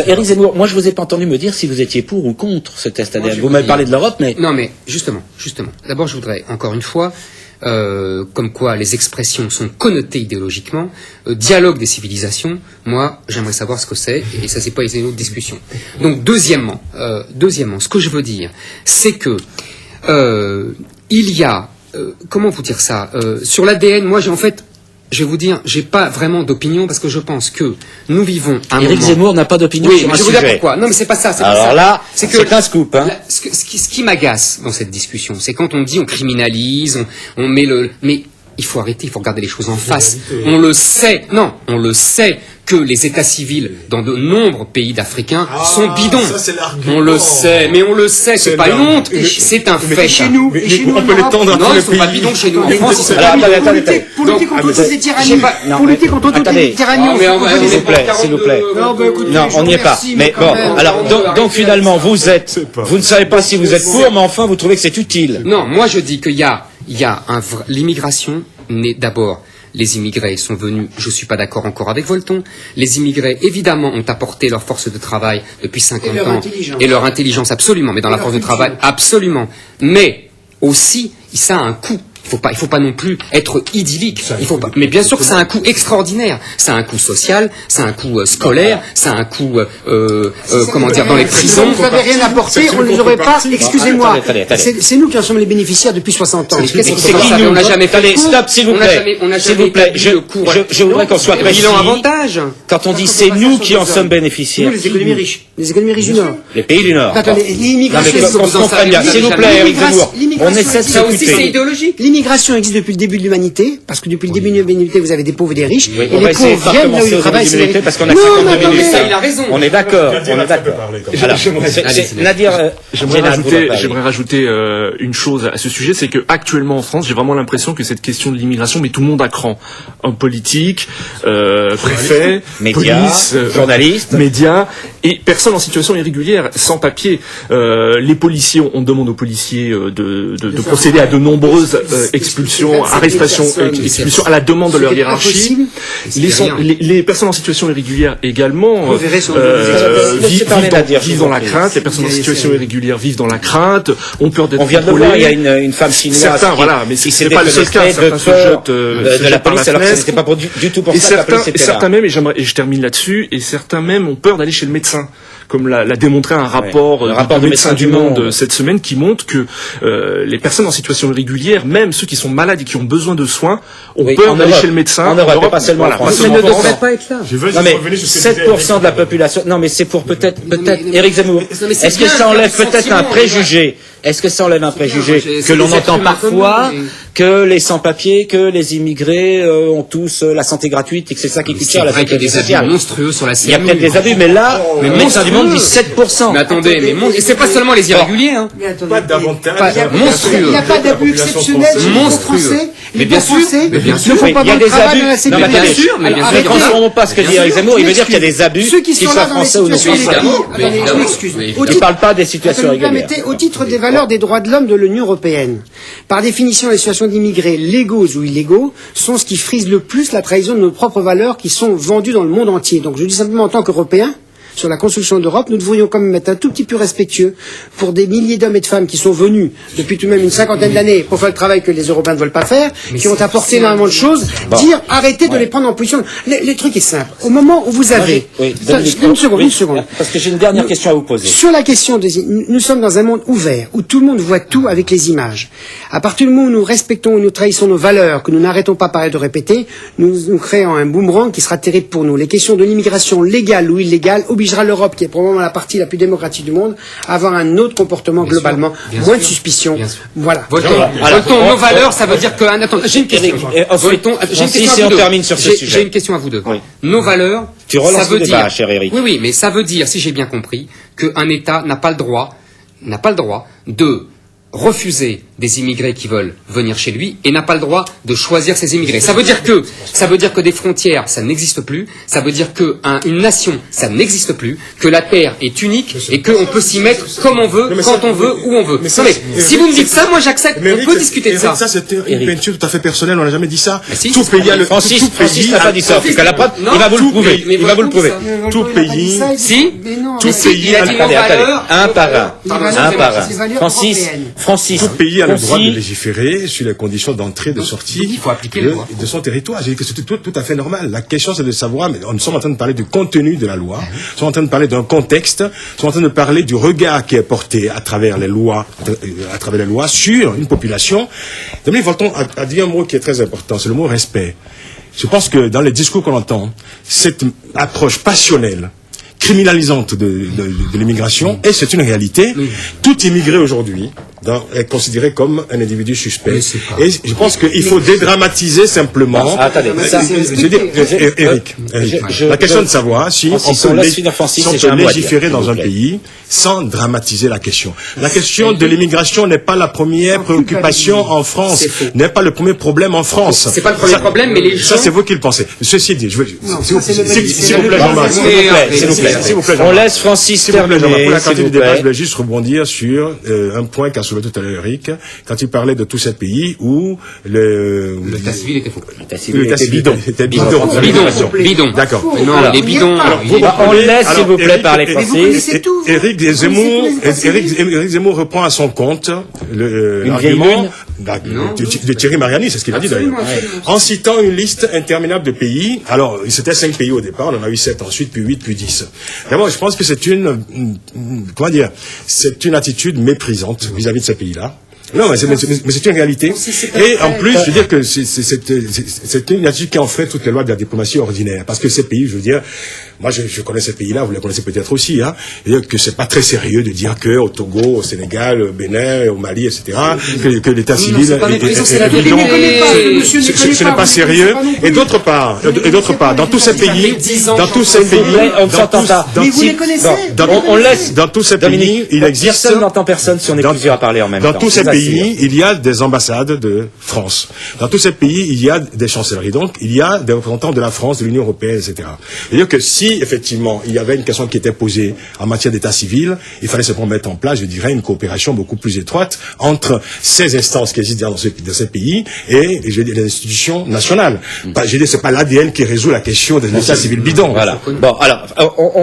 Éric Zemmour, moi je vous ai pas entendu me dire si vous étiez pour ou contre ce test ADN. Vous m'avez parlé de l'Europe, mais... Non, mais justement. D'abord, je voudrais, encore une fois, comme quoi les expressions sont connotées idéologiquement, dialogue des civilisations, moi, j'aimerais savoir ce que c'est, et ça, c'est pas une autre discussion. Donc, deuxièmement, ce que je veux dire, c'est que il y a, comment vous dire ça, sur l'ADN, moi, je vais vous dire, j'ai pas vraiment d'opinion parce que je pense que nous vivons un moment... Éric Zemmour n'a pas d'opinion sur un sujet. Je vais vous dire pourquoi. Non, mais c'est pas ça. Alors là, c'est un scoop. Hein. Ce qui m'agace dans cette discussion, c'est quand on dit on criminalise, on met le... Mais il faut arrêter, il faut regarder les choses en face. On le sait que les états civils dans de nombreux pays d'africains sont bidons. On le sait, c'est pas une honte, c'est un fait. Chez nous, on peut l'étendre. Non, ils sont pas bidons chez nous. En France, ils sont pas bidons. Pour lutter contre toutes les tyrannies. Pour lutter contre toutes les tyrannies. S'il vous plaît. Non, on n'y est pas. Mais bon, alors, donc finalement, vous ne savez pas si vous êtes pour, mais enfin, vous trouvez que c'est utile. Non, moi je dis qu'il y a l'immigration n'est d'abord... Les immigrés sont venus, je ne suis pas d'accord encore avec Volton, les immigrés évidemment ont apporté leur force de travail depuis 50 ans et leur intelligence absolument, mais dans la force de travail absolument, mais aussi ça a un coût. Il faut pas non plus être idyllique. Mais bien sûr que ça a un coût extraordinaire. Ça a un coût social, ça a un coût scolaire, ça a un coût, dans les prisons. Si vous n'avez rien apporté, on ne les aurait pas. Excusez-moi. C'est nous qui en sommes les bénéficiaires depuis 60 ans. C'est qui nous? On n'a jamais fait. Allez, stop, s'il vous plaît. S'il vous plaît. Je voudrais qu'on soit précis. Bilan avantage. Quand on dit c'est nous qui en sommes bénéficiaires. Les économies riches. Les économies riches du Nord. Les pays du Nord. L'immigration. S'il vous plaît, Éric Zemmour. On essaie de Ça aussi, c'est s'écouter. idéologique. l'immigration existe depuis le début de l'humanité, parce que depuis le début de l'humanité, vous avez des pauvres et des riches, Oui, et les pauvres viennent là où ils travaillent. Parce qu'on a 52 minutes. Ça, il a raison. On est d'accord. Gardien, On est ça peut d'accord. parler, comme ça. Alors, Nadir, J'aimerais rajouter une chose à ce sujet, c'est que actuellement en France, j'ai vraiment l'impression que cette question de l'immigration met tout le monde à cran. Hommes politiques, préfets, médias, police, journalistes, médias et personnes en situation irrégulière, sans papier. Les policiers, on demande aux policiers de procéder à de nombreuses expulsions, arrestations, expulsions à la demande de leur hiérarchie. Les personnes en situation irrégulière également vivent dans la crainte. Les personnes en situation irrégulière vivent dans la crainte, ont peur d'être contrôlées. On vient de le voir, il y a une femme chinoise mais c'est pas le seul cas. Certains se jettent de la police alors que c'était pas du tout pour ça que la police était là. Certains même, et je termine là-dessus, et certains même ont peur d'aller chez le médecin, comme l'a démontré un rapport de Médecins du Monde cette semaine, qui montre que les personnes en situation irrégulière, même ceux qui sont malades et qui ont besoin de soins, ont peur d'aller chez le médecin. En Europe, pas seulement en France. Mais ne devrait pas être là. Non mais 7% de la population. Non mais c'est pour peut-être Éric Zemmour. Est-ce que ça enlève peut-être un préjugé? Est-ce que ça enlève un préjugé que l'on entend parfois que les sans-papiers, que les immigrés ont tous la santé gratuite et que c'est ça qui coûte cher la sécurité sociale? Il y a des abus monstrueux sur la Il y a peut-être des abus, mais là, le Médecins du Monde dit 7%. Mais attendez, et c'est pas seulement les irréguliers, hein. Pas davantage. Il n'y a pas d'abus exceptionnels chez les Français. Mais bien sûr, ne font pas Il y a bon des travail abus. dans la sécurité. bien sûr, mais bien sûr. Ne transformons pas ce que dit Éric Zemmour. Il veut dire qu'il y a des abus, Ceux qui qu'ils sont soient là dans les français ou non situations français. irrégulières. Attendez, excuse. Il ne parle pas des situations régulières. Au titre des valeurs des droits de l'homme de l'Union européenne, par définition, les situations d'immigrés, légaux ou illégaux, sont ce qui frise le plus la trahison de nos propres valeurs qui sont vendues dans le monde entier. Donc je dis simplement en tant qu'Européens, sur la construction de l'Europe, nous devrions quand même être un tout petit peu respectueux pour des milliers d'hommes et de femmes qui sont venus depuis tout de même une cinquantaine d'années pour faire le travail que les Européens ne veulent pas faire, qui ont apporté énormément de choses, dire arrêtez de les prendre en position. Les trucs est simple. Au moment où vous avez... Une seconde. Parce que j'ai une dernière question à vous poser. Sur la question des... Nous sommes dans un monde ouvert, où tout le monde voit tout avec les images. À partir du moment où nous respectons, où nous trahissons nos valeurs, que nous n'arrêtons pas pareil de répéter, nous créons un boomerang qui sera terrible pour nous. Les questions de l'immigration légale ou illégale obligera l'Europe, qui est probablement la partie la plus démocratique du monde, à avoir un autre comportement globalement, moins de suspicion. Voilà. Votons nos valeurs, ça veut dire que... Attends, j'ai une question. J'ai une question à vous deux. Nos valeurs, tu relances le débat, cher Éric. Oui, mais ça veut dire, si j'ai bien compris, qu'un État n'a pas le droit de refuser des immigrés qui veulent venir chez lui et n'a pas le droit de choisir ses immigrés. Ça veut dire que des frontières, ça n'existe plus. Ça veut dire que une nation, ça n'existe plus. Que la terre est unique et qu'on peut s'y mettre comme on veut, quand on veut, où on veut. Mais si vous me dites ça, moi j'accepte. On peut discuter de ça. Ça, c'était une peinture tout à fait personnelle. On n'a jamais dit ça. Tout pays a le. Francis n'a pas dit ça. Il va vous le prouver. Il va vous le prouver. Tout pays. Si. Tout pays. Attendez. Un par un. Francis. Tout pays a le droit de légiférer sur les conditions d'entrée, de sortie il faut appliquer de son territoire. J'ai dit que c'est tout à fait normal. La question, c'est de savoir, mais nous sommes en train de parler du contenu de la loi, nous sommes en train de parler d'un contexte, nous sommes en train de parler du regard qui est porté à travers les lois sur une population. Dominique Volton a dit un mot qui est très important, c'est le mot respect. Je pense que dans les discours qu'on entend, cette approche passionnelle, criminalisante de l'immigration, et c'est une réalité. Tout immigré aujourd'hui est considéré comme un individu suspect. Et je pense qu'il faut dédramatiser simplement. Attendez, Éric, la question de savoir si on peut légiférer dans un pays sans dramatiser la question. La question de l'immigration n'est pas la première préoccupation en France, n'est pas le premier problème en France. C'est pas le premier problème, mais les gens... Ça, c'est vous qui le pensez. Ceci dit, s'il vous plaît, Jean-Marc, s'il vous plaît. On laisse Francis terminer. Pour la quantité du débat, je voulais juste rebondir sur un point qu'a soulevé tout à l'heure Eric, quand il parlait de tous ces pays où l'état civil était faux. L'état civil était bidon. D'accord. Non, les bidons. On laisse, s'il vous plaît, parler Francis. Éric Zemmour reprend à son compte l'argument de Thierry Mariani, c'est ce qu'il a dit d'ailleurs, en citant une liste interminable de pays. Alors, c'était 5 pays au départ, on en a eu 7 ensuite, puis 8, puis 10. D'abord, je pense que c'est une attitude méprisante vis-à-vis de ces pays-là. Non, mais c'est une réalité. Et en plus, je veux dire que c'est une attitude qui enfreint toutes les lois de la diplomatie ordinaire. Parce que ces pays, je veux dire, moi je connais ces pays-là, vous les connaissez peut-être aussi, hein. C'est-à-dire que c'est pas très sérieux de dire que au Togo, au Sénégal, au Bénin, au Mali, etc., que l'état civil est bidon. Ce n'est pas sérieux. Et d'autre part, dans tous ces pays, on s'entend pas. Mais vous les connaissez. On laisse. Dans tous ces pays, il existe. Personne n'entend personne si on est plusieurs à parler en même temps. Dans tous ces pays, il y a des ambassades de France. Dans tous ces pays, il y a des chancelleries. Donc, il y a des représentants de la France, de l'Union européenne, etc. C'est-à-dire que si, effectivement, il y avait une question qui était posée en matière d'état civil, il fallait simplement mettre en place, je dirais, une coopération beaucoup plus étroite entre ces instances qui existent dans ces pays et, je veux dire, les institutions nationales. Je veux dire, c'est pas l'ADN qui résout la question des états civils bidons. Voilà. Bon, alors,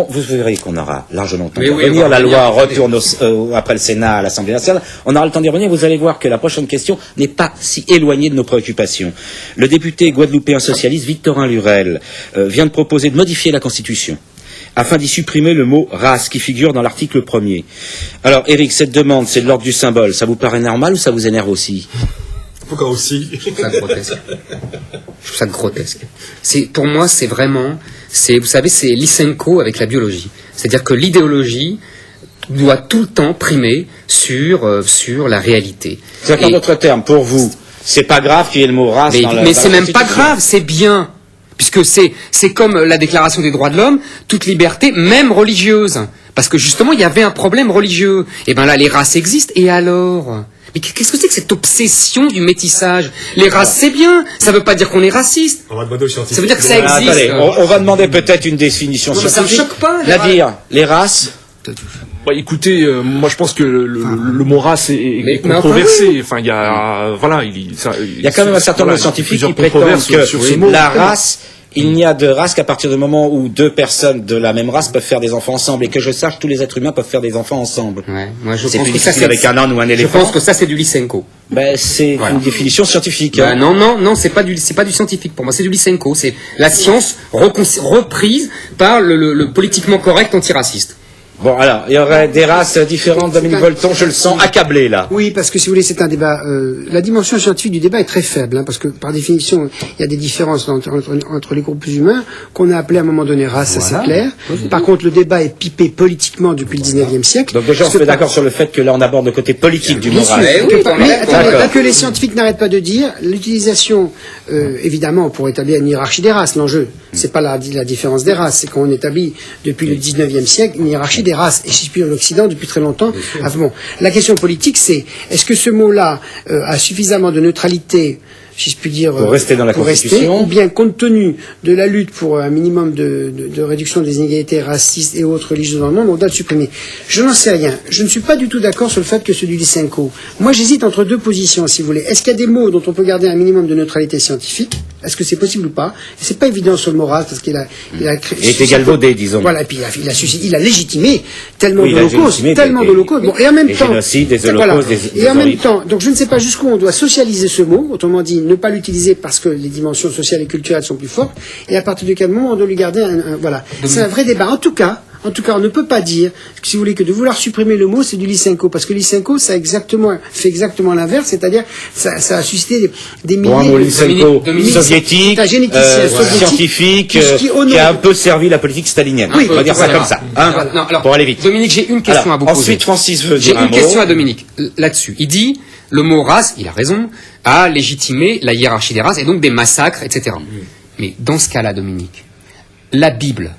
vous verrez qu'on aura largement le temps de Oui, revenir. La loi attendez. retourne après le Sénat à l'Assemblée nationale. On aura le temps d'y revenir. Vous allez voir que la prochaine question n'est pas si éloignée de nos préoccupations. Le député guadeloupéen socialiste Victorin Lurel vient de proposer de modifier la Constitution afin d'y supprimer le mot race qui figure dans l'article 1er. Alors, Éric, cette demande, c'est de l'ordre du symbole. Ça vous paraît normal ou ça vous énerve aussi? Pourquoi aussi? Je trouve ça grotesque. Je trouve ça grotesque. Pour moi, c'est vraiment, vous savez, c'est Lysenko avec la biologie. C'est-à-dire que l'idéologie doit tout le temps primer sur la réalité. C'est-à-dire qu'en d'autres termes, pour vous, c'est pas grave qu'il y ait le mot race mais c'est même pas grave, c'est bien. Puisque c'est comme la déclaration des droits de l'homme, toute liberté, même religieuse. Parce que justement, il y avait un problème religieux. Et ben là, les races existent, et alors? Mais qu'est-ce que c'est que cette obsession du métissage? Les races, c'est bien, ça veut pas dire qu'on est raciste. On va demander aux scientifiques. Ça veut dire que ça existe. Attendez, on va demander peut-être une définition Non, mais ça me scientifique. choque pas. Nadir, les races. Bah, écoutez, moi je pense que le mot race est mais controversé. enfin, oui. Enfin, il y a voilà, il y a quand même un certain nombre de scientifiques qui prétendent que la race, il n'y a de race qu'à partir du moment où deux personnes de la même race peuvent faire des enfants ensemble. Et que je sache, tous les êtres humains peuvent faire des enfants ensemble. Ouais, moi je C'est pense plus que ça difficile avec un âne ou un Je éléphant. pense que ça c'est du Lysenko. Ben, c'est une définition scientifique. Bah, non, c'est pas du scientifique pour moi, c'est du Lysenko. C'est la science reprise par le politiquement correct antiraciste. Bon, alors, il y aurait des races différentes. Dominique Bolton, je le sens accablé, là. Oui, parce que si vous voulez, c'est un débat. La dimension scientifique du débat est très faible, parce que par définition, il y a des différences entre les groupes humains qu'on a appelés à un moment donné race, ça c'est clair. Par contre, le débat est pipé politiquement depuis le 19e siècle. Donc déjà, on se met d'accord sur le fait que là, on aborde le côté politique du mot race. Mais attendez, que les scientifiques n'arrêtent pas de dire, l'utilisation, évidemment, pour établir une hiérarchie des races, l'enjeu, c'est pas la différence des races, c'est qu'on établit depuis le 19e siècle une hiérarchie des races, et si je puis en Occident depuis très longtemps. Ah, bon, la question politique, c'est est-ce que ce mot-là a suffisamment de neutralité, si je puis dire, pour rester dans la Constitution, ou bien compte tenu de la lutte pour un minimum de réduction des inégalités racistes et autres religieuses dans le monde, on doit le supprimer. Je n'en sais rien. Je ne suis pas du tout d'accord sur le fait que c'est du Lysenko. Moi, j'hésite entre deux positions, si vous voulez. Est-ce qu'il y a des mots dont on peut garder un minimum de neutralité scientifique? Est-ce que c'est possible ou pas? C'est pas évident sur le mot race, parce qu'il a créé. Il est galvaudé, disons. Voilà, et puis il a légitimé tellement d'holocaustes. Bon, et en même des temps. génocides, des holocaustes, Et en même temps, donc je ne sais pas jusqu'où on doit socialiser ce mot, autrement dit, ne pas l'utiliser parce que les dimensions sociales et culturelles sont plus fortes, et à partir de quel moment on doit lui garder voilà. C'est un vrai débat. En tout cas, on ne peut pas dire, si vous voulez, que de vouloir supprimer le mot, c'est du Lysenko, parce que Lysenko, ça fait exactement l'inverse, c'est-à-dire, ça a suscité des milliers un mot Lysenko soviétique, scientifique, qui a un peu servi la politique stalinienne. Oui, on va dire ça comme ça, pour aller vite. Dominique, j'ai une question à vous poser. Ensuite, Francis veut J'ai dire un une mot. question à Dominique, là-dessus. Il dit, le mot race, il a raison, a légitimé la hiérarchie des races, et donc des massacres, etc. Mais dans ce cas-là, Dominique, la Bible,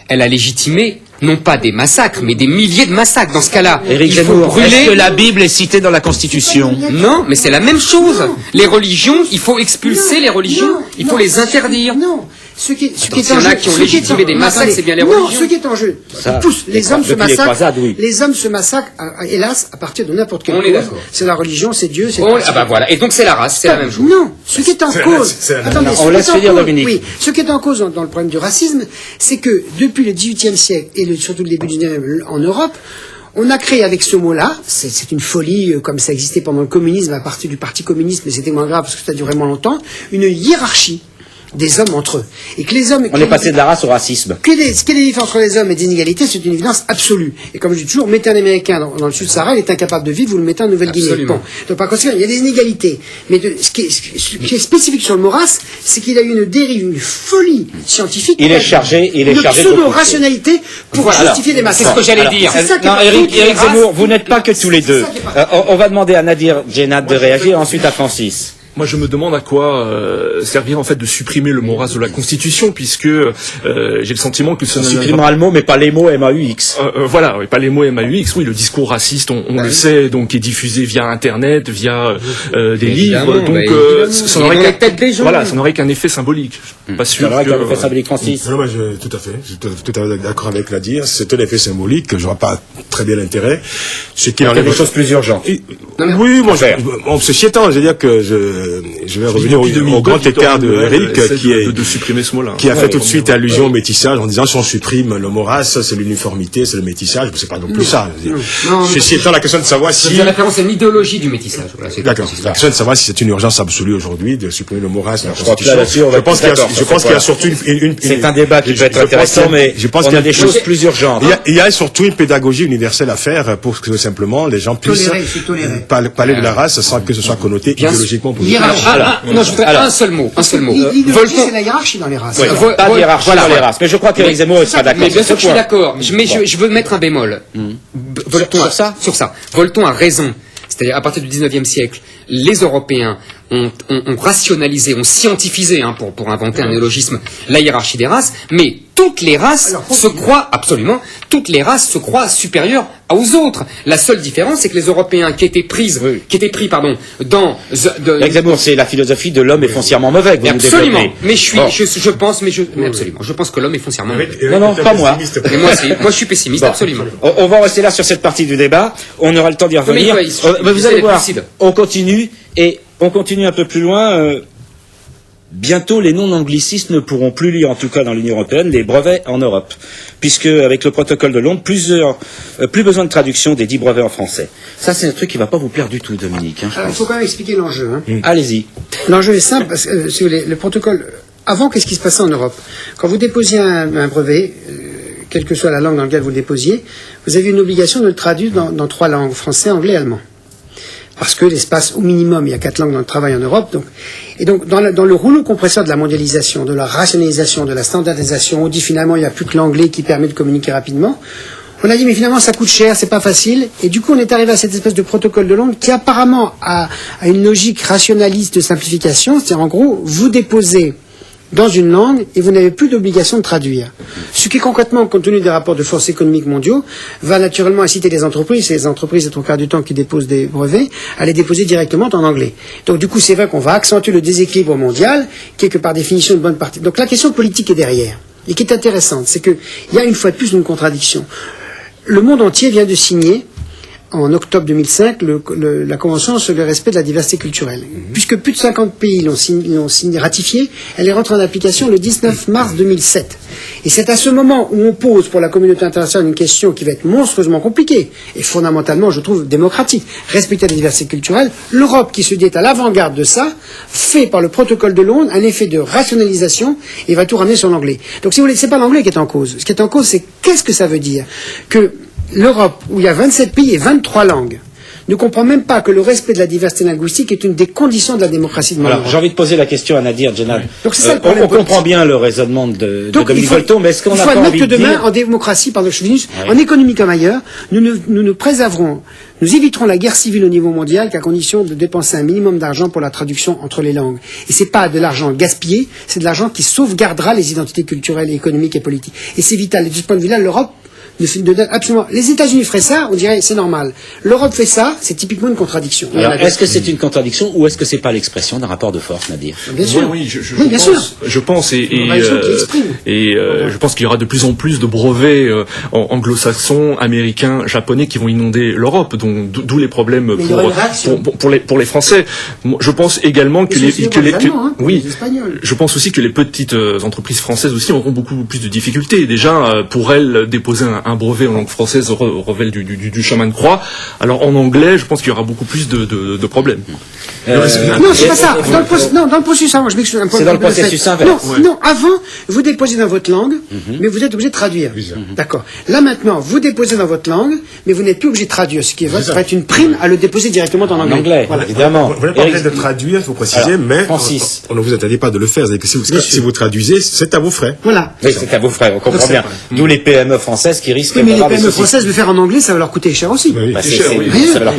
elle a légitimé non pas des massacres, mais des milliers de massacres. Dans ce cas-là, Éric il faut Zemmour, brûler. est-ce que la Bible est citée dans la Constitution? Non, mais c'est la même chose. Les religions, il faut expulser les religions, il faut les interdire. Non. Ce qui est S'il y en a qui ont légitimé des massacres, c'est bien les religions. Non, ce qui est en jeu, Ça, tous, les hommes se depuis les massacrent. croisades, oui. Les hommes se massacrent, hélas, à partir de n'importe quelle On est cause. d'accord. C'est la religion, c'est Dieu, c'est. Ah bah voilà. Et donc c'est la race, c'est la même chose. Non, ce qui est en cause. Attendez, on laisse finir Dominique. Oui, ce qui est en cause dans le problème du racisme, c'est que depuis le XVIIIe siècle et surtout le début du XIXe en Europe, on a créé avec ce mot-là, c'est une folie comme ça existait pendant le communisme à partir du Parti communiste, mais c'était moins grave parce que ça a duré moins longtemps, une hiérarchie des hommes entre eux. Et que les hommes... On est passé de la race au racisme. Ce qui est la différence entre les hommes et des inégalités, c'est une évidence absolue. Et comme je dis toujours, mettez un Américain dans le sud Sahara, il est incapable de vivre, vous le mettez en Nouvelle-Guinée. Bon. Donc par conséquent, il y a des inégalités. Mais ce qui est spécifique sur le Maurras, c'est qu'il a eu une dérive, une folie scientifique. Il est chargé une pseudo-rationalité pour justifier les masses. C'est ce que j'allais dire. Non, Éric Zemmour, vous n'êtes pas que tous les deux. On va demander à Nadir Djenad de réagir, ensuite à Francis. Moi, je me demande à quoi servir en fait de supprimer le Maurras de la Constitution, puisque j'ai le sentiment que ça supprimant le mot, mais pas les mots MAUX. Voilà, pas les mots MAUX. Oui, le discours raciste, on le sait, donc est diffusé via Internet, via des livres. Donc, ça n'aurait qu'un effet symbolique. Pas sûr. Ça n'aurait qu'un effet symbolique, Francis. Non, tout à fait. Je suis tout à fait d'accord avec Nadir. C'est un effet symbolique. Je vois pas très bien l'intérêt. Il y a des choses plus urgentes. Oui, moi, ceci étant, je veux dire que je vais revenir au grand écart de Eric de supprimer ce mot-là. Qui a fait tout de suite allusion au métissage en disant si on supprime le Maurras, c'est l'uniformité, c'est le métissage. C'est pas non plus ça. Ceci étant, la question de savoir si... La référence à l'idéologie du métissage. D'accord. La question de savoir si c'est une urgence absolue aujourd'hui de supprimer le Maurras de la Constitution. Je pense qu'il y a surtout une... C'est un débat qui peut être intéressant, mais je pense qu'il y a des choses plus urgentes. Il y a surtout une pédagogie universelle à faire pour que simplement les gens puissent parler de la race sans que ce soit connoté idéologiquement positif. Non, je voudrais un seul mot. L'idéologie, c'est la hiérarchie dans les races. Pas de hiérarchie dans les races. Mais je crois qu'Éric Zemmour sera d'accord. Mais bien sûr que je suis d'accord. Mais je veux mettre un bémol. Sur ça. Volton a raison. C'est-à-dire, à partir du 19e siècle, les Européens ont rationalisé, ont scientifisé, pour inventer un néologisme, la hiérarchie des races, mais toutes les races se croient supérieures aux autres. La seule différence, c'est que les Européens qui étaient pris dans... Éric Zemmour, c'est la philosophie de l'homme est foncièrement mauvais. Absolument. Mais absolument. Je pense que l'homme est foncièrement mauvais. Non, pas moi. Mais moi je suis pessimiste, absolument. On va rester là sur cette partie du débat. On aura le temps d'y revenir. Mais vous allez voir, on continue un peu plus loin. Bientôt, les non-anglicistes ne pourront plus lire, en tout cas dans l'Union européenne, les brevets en Europe, puisque avec le protocole de Londres, plus besoin de traduction des 10 brevets en français. Ça, c'est un truc qui va pas vous plaire du tout, Dominique. Il faut quand même expliquer l'enjeu. Allez-y. L'enjeu est simple, parce que si vous voulez, le protocole. Avant, qu'est-ce qui se passait en Europe? Quand vous déposiez un brevet, quelle que soit la langue dans laquelle vous le déposiez, vous aviez une obligation de le traduire dans 3 langues, français, anglais, allemand. Parce que l'espace, au minimum, il y a 4 langues dans le travail en Europe. Donc dans le rouleau compresseur de la mondialisation, de la rationalisation, de la standardisation, on dit finalement il n'y a plus que l'anglais qui permet de communiquer rapidement. On a dit mais finalement ça coûte cher, c'est pas facile. Et du coup on est arrivé à cette espèce de protocole de Londres qui apparemment a une logique rationaliste de simplification. C'est-à-dire en gros, vous déposez dans une langue et vous n'avez plus d'obligation de traduire. Ce qui concrètement, compte tenu des rapports de force économiques mondiaux, va naturellement inciter les entreprises, et les entreprises, c'est au quart du temps qui déposent des brevets, à les déposer directement en anglais. Donc du coup, c'est vrai qu'on va accentuer le déséquilibre mondial, qui est que par définition une bonne partie. Donc la question politique est derrière, et qui est intéressante, c'est qu'il y a une fois de plus une contradiction. Le monde entier vient de signer, en octobre 2005, la Convention sur le respect de la diversité culturelle. Puisque plus de 50 pays l'ont ratifiée, elle est rentrée en application le 19 mars 2007. Et c'est à ce moment où on pose pour la communauté internationale une question qui va être monstrueusement compliquée, et fondamentalement, je trouve, démocratique. Respecter la diversité culturelle, l'Europe, qui se dit à l'avant-garde de ça, fait par le protocole de Londres un effet de rationalisation et va tout ramener sur l'anglais. Donc si vous voulez, c'est pas l'anglais qui est en cause. Ce qui est en cause, c'est qu'est-ce que ça veut dire que l'Europe, où il y a 27 pays et 23 langues, ne comprend même pas que le respect de la diversité linguistique est une des conditions de la démocratie de mon Alors, j'ai envie de poser la question à Nadir Djenad. Donc, c'est ça, on comprend bien le raisonnement de Dominique Volton, mais est-ce qu'on n'a pas envie de dire... Il faut admettre que demain, en démocratie, en économie comme ailleurs, nous éviterons la guerre civile au niveau mondial qu'à condition de dépenser un minimum d'argent pour la traduction entre les langues. Et c'est pas de l'argent gaspillé, c'est de l'argent qui sauvegardera les identités culturelles, économiques et politiques. Et c'est vital. Et de ce point de vue-là, l'Europe absolument. Les États-Unis feraient ça, on dirait c'est normal. L'Europe fait ça, c'est typiquement une contradiction. Alors, est-ce que c'est une contradiction ou est-ce que c'est pas l'expression d'un rapport de force, Nadir? Bien sûr. Oui, je pense je pense qu'il y aura de plus en plus de brevets anglo-saxons, américains, japonais qui vont inonder l'Europe, donc d'où les problèmes pour les Français. Je pense également que je pense aussi que les petites entreprises françaises aussi auront beaucoup plus de difficultés. Déjà, pour elles, déposer un brevet en langue française relève du chemin de croix. Alors en anglais, je pense qu'il y aura beaucoup plus de problèmes. Non, c'est pas ça. Dans le processus avant, je m'excuse un peu. C'est dans le processus inverse. Non, avant, vous déposez dans votre langue, mais vous êtes obligé de traduire. D'accord. Là maintenant, vous déposez dans votre langue, mais vous n'êtes plus obligé de traduire. Ce qui va être une prime à le déposer directement en anglais. Voilà. Évidemment. Vous n'avez pas besoin de traduire, il faut préciser, mais on ne vous interdit pas de le faire. Que si vous traduisez, c'est à vos frais. Voilà. Oui, c'est à vos frais, on comprend bien. D'où les PME françaises qui risquent mais les PME françaises, le faire en anglais, ça va leur coûter cher aussi. Oui, c'est cher.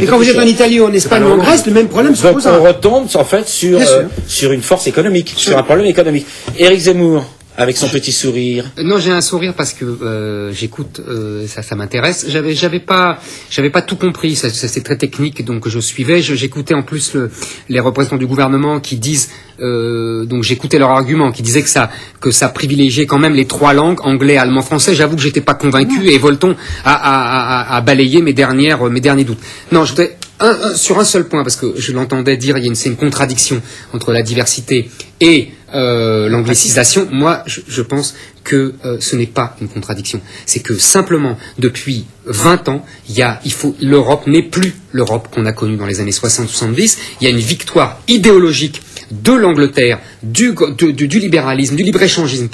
Et quand vous êtes en Italie ou en Espagne ou en Grèce, le même problème se Donc pose. on retombe en fait sur une force économique, sur un problème économique. Éric Zemmour, avec son petit sourire. Non, j'ai un sourire parce que j'écoute, ça m'intéresse. J'avais pas tout compris. Ça c'est très technique, donc je suivais. J'écoutais en plus les représentants du gouvernement qui disent, donc j'écoutais leurs arguments, qui disaient que ça privilégiait quand même les 3 langues, anglais, allemand, français. J'avoue que j'étais pas convaincu et Volton a balayé mes derniers doutes. Non, je voudrais sur un seul point parce que je l'entendais dire, c'est une contradiction entre la diversité et l'anglicisation. Moi, je pense que ce n'est pas une contradiction. C'est que simplement, depuis 20 ans, l'Europe n'est plus l'Europe qu'on a connue dans les années 60-70. Il y a une victoire idéologique de l'Angleterre, du libéralisme, du libre-échangisme,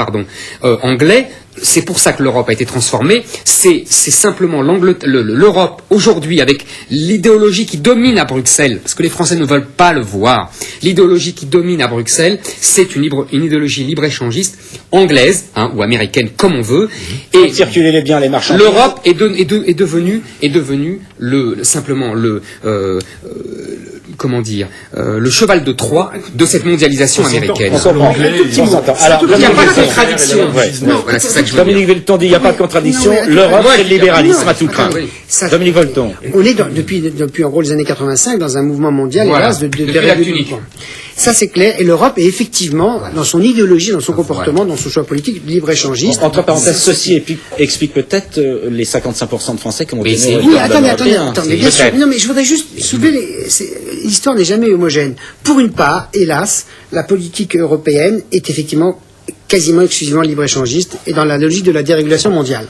anglais. C'est pour ça que l'Europe a été transformée. C'est simplement l'Europe aujourd'hui avec l'idéologie qui domine à Bruxelles, parce que les Français ne veulent pas le voir. L'idéologie qui domine à Bruxelles, c'est une idéologie libre-échangiste anglaise, ou américaine, comme on veut. Et circuler les biens, les marchands. L'Europe est devenue simplement le cheval de Troie de cette mondialisation américaine. Alors, il n'y a pas de contradiction. Voilà, c'est ça que Dominique Volton dit, il n'y a pas de contradiction. L'Europe, c'est le libéralisme à tout craint. Dominique Volton. On est depuis en gros les années 85 dans un mouvement mondial, hélas, de dérèglement. Ça c'est clair. Et l'Europe est effectivement, dans son idéologie, dans son comportement, dans son choix politique, libre-échangiste. Entre parenthèses, ceci explique peut-être les 55% de Français qui ont voté. Oui, attendez, bien sûr. Non, mais je voudrais juste soulever l'histoire n'est jamais homogène. Pour une part, hélas, la politique européenne est effectivement quasiment exclusivement libre-échangiste et dans la logique de la dérégulation mondiale.